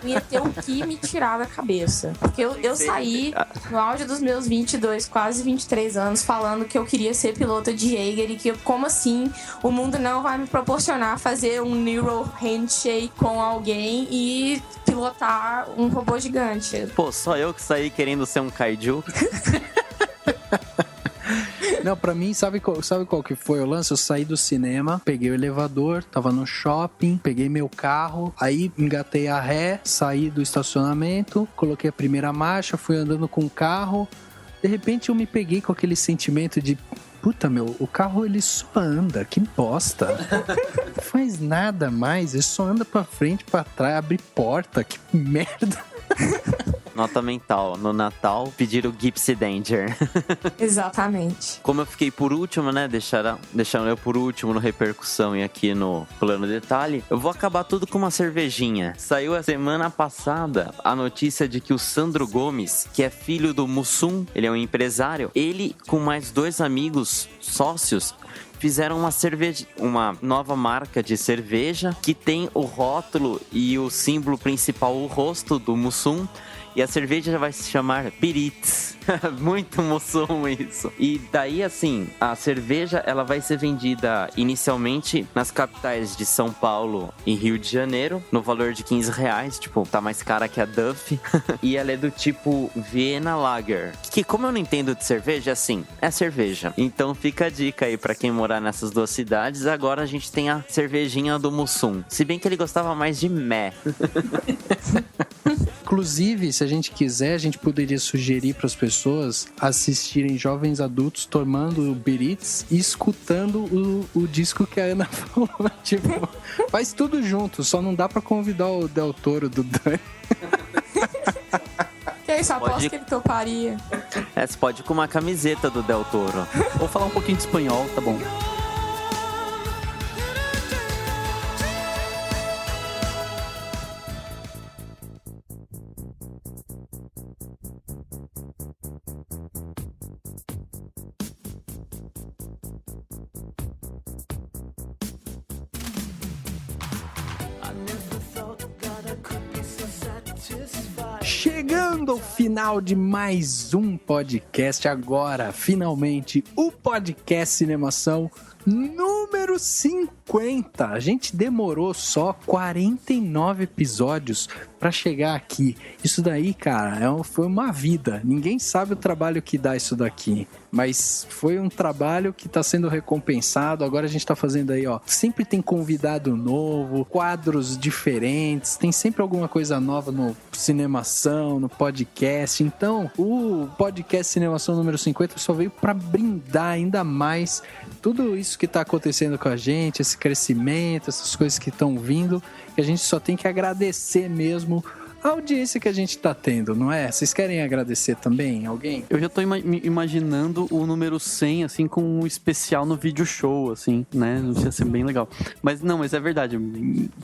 ia ter o que me tirar da cabeça. Porque eu saí no auge dos meus 22, quase 23 anos, falando que eu queria ser pilota de Jaeger e que, como assim, o mundo não vai me proporcionar fazer um neural handshake com alguém e pilotar um robô gigante. Pô, só eu que saí querendo ser um kaiju? Não, pra mim, sabe qual que foi o lance? Eu saí do cinema, peguei o elevador, tava no shopping, peguei meu carro, aí engatei a ré, saí do estacionamento, coloquei a primeira marcha, fui andando com o carro. De repente eu me peguei com aquele sentimento de... Puta, meu, o carro ele só anda, que bosta. Não faz nada mais, ele só anda pra frente, pra trás, abre porta, que merda. Nota mental, no Natal, pedir o Gypsy Danger. Exatamente. Como eu fiquei por último, né, deixaram eu por último no Repercussão e aqui no Plano Detalhe, eu vou acabar tudo com uma cervejinha. Saiu a semana passada a notícia de que o Sandro Gomes, que é filho do Mussum, ele é um empresário, ele com mais 2 amigos sócios, fizeram uma nova marca de cerveja que tem o rótulo e o símbolo principal, o rosto do Mussum. E a cerveja já vai se chamar Biritz. Muito Mussum isso. E daí, assim, a cerveja ela vai ser vendida inicialmente nas capitais de São Paulo e Rio de Janeiro, no valor de R$15. Tipo, tá mais cara que a Duff. E ela é do tipo Vienna Lager. Que, como eu não entendo de cerveja, assim, é cerveja. Então fica a dica aí pra quem morar nessas 2 cidades. Agora a gente tem a cervejinha do Mussum. Se bem que ele gostava mais de mé. Inclusive, se a gente quiser, a gente poderia sugerir para as pessoas assistirem jovens adultos tomando o Biritz e escutando o disco que a Ana falou. Tipo, faz tudo junto, só não dá para convidar o Del Toro do Dani. Que isso, aposto que ele toparia. Você pode ir com uma camiseta do Del Toro. Vou falar um pouquinho de espanhol, tá bom. Chegando ao final de mais um podcast agora, finalmente, o podcast Cinemação número 50. A gente demorou só 49 episódios pra chegar aqui. Isso daí, cara, foi uma vida. Ninguém sabe o trabalho que dá isso daqui. Mas foi um trabalho que tá sendo recompensado. Agora a gente tá fazendo aí, ó. Sempre tem convidado novo, quadros diferentes. Tem sempre alguma coisa nova no Cinemação, no podcast. Então, o podcast Cinemação número 50 só veio pra brindar ainda mais tudo isso que tá acontecendo com a gente, esse crescimento, essas coisas que estão vindo. E a gente só tem que agradecer mesmo a audiência que a gente tá tendo, não é? Vocês querem agradecer também? Alguém? Eu já tô imaginando o número 100, assim, com um especial no vídeo show, assim, né? Isso ia ser bem legal. Mas é verdade.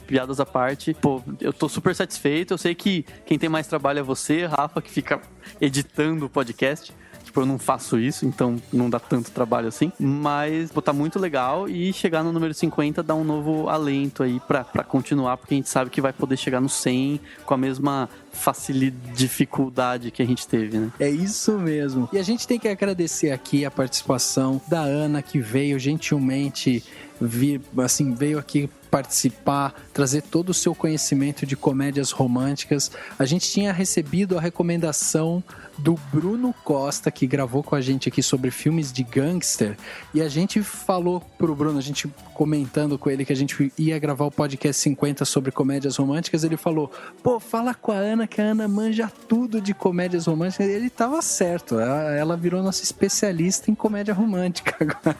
Piadas à parte, pô, eu tô super satisfeito. Eu sei que quem tem mais trabalho é você, Rafa, que fica editando o podcast. Tipo, eu não faço isso, então não dá tanto trabalho assim. Mas, pô, tá muito legal. E chegar no número 50 dá um novo alento aí pra continuar, porque a gente sabe que vai poder chegar no 100 com a mesma dificuldade que a gente teve, né? É isso mesmo. E a gente tem que agradecer aqui a participação da Ana, que veio gentilmente veio aqui participar, trazer todo o seu conhecimento de comédias românticas. A gente tinha recebido a recomendação do Bruno Costa, que gravou com a gente aqui sobre filmes de gangster, e a gente falou pro Bruno, a gente comentando com ele que a gente ia gravar o podcast 50 sobre comédias românticas, ele falou, pô, fala com a Ana, que a Ana manja tudo de comédias românticas, e ele tava certo, ela virou nossa especialista em comédia romântica agora.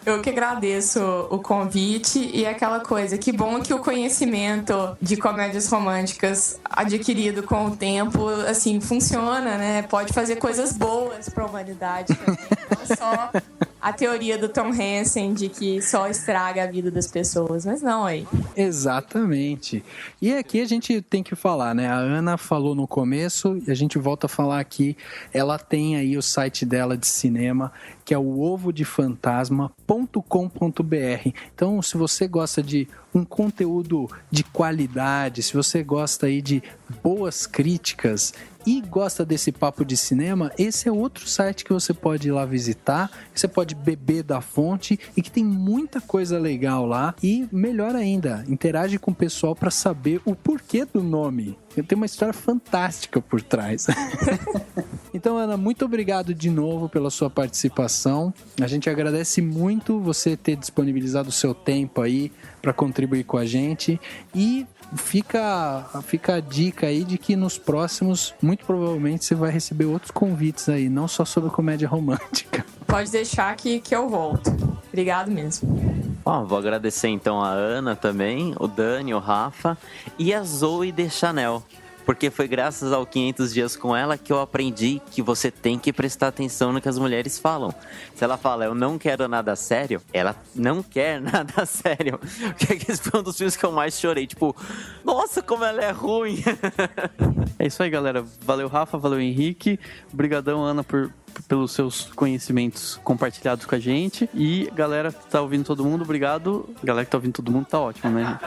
Eu que agradeço o convite e aquela coisa, que bom que o conhecimento de comédias românticas adquirido com o tempo, assim, funciona, né? Pode fazer coisas boas para a humanidade também. Não só a teoria do Tom Hansen de que só estraga a vida das pessoas, mas não aí. Exatamente. E aqui a gente tem que falar, né? A Ana falou no começo e a gente volta a falar aqui. Ela tem aí o site dela de cinema, que é o ovodefantasma.com.br. Então, se você gosta de um conteúdo de qualidade, se você gosta aí de boas críticas e gosta desse papo de cinema, esse é outro site que você pode ir lá visitar, você pode beber da fonte e que tem muita coisa legal lá. E melhor ainda, interage com o pessoal para saber o porquê do nome. Tem uma história fantástica por trás. Então, Ana, muito obrigado de novo pela sua participação. A gente agradece muito você ter disponibilizado o seu tempo aí para contribuir com a gente. E fica a dica aí de que nos próximos, muito provavelmente, você vai receber outros convites aí, não só sobre comédia romântica. Pode deixar que eu volto. Obrigado mesmo. Vou agradecer então a Ana também, o Dani, o Rafa e a Zoe de Chanel. Porque foi graças ao 500 dias com ela que eu aprendi que você tem que prestar atenção no que as mulheres falam. Se ela fala, eu não quero nada sério, ela não quer nada sério. Porque esse foi um dos filmes que eu mais chorei. Tipo, nossa, como ela é ruim. É isso aí, galera. Valeu, Rafa, valeu, Henrique. Obrigadão, Ana, pelos seus conhecimentos compartilhados com a gente. E galera que tá ouvindo todo mundo, obrigado. Galera que tá ouvindo todo mundo, tá ótimo, né?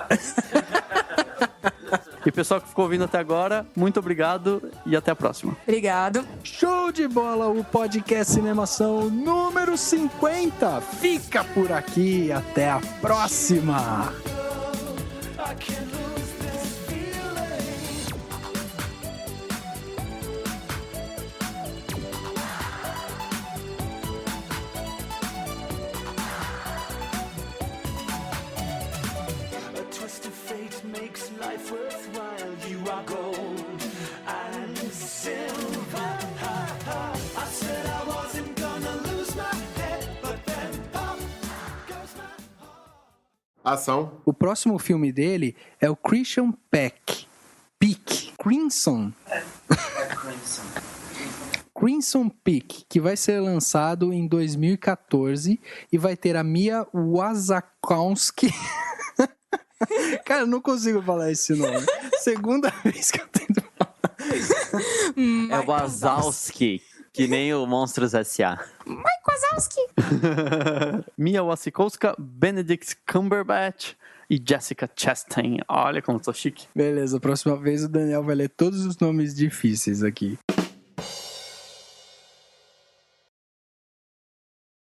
E o pessoal que ficou ouvindo até agora, muito obrigado e até a próxima. Obrigado. Show de bola! O podcast Cinemação número 50 fica por aqui. Até a próxima! Ação. O próximo filme dele é o Christian Peck. Crimson. Crimson Peak, que vai ser lançado em 2014 e vai ter a Mia Wasikowska. Cara, eu não consigo falar esse nome. Segunda vez que eu tento falar. É o Wazowski, que nem o Monstros S.A. Mike Wazowski. Mia Wasikowska, Benedict Cumberbatch e Jessica Chastain. Olha como eu tô chique. Beleza, próxima vez o Daniel vai ler todos os nomes difíceis aqui.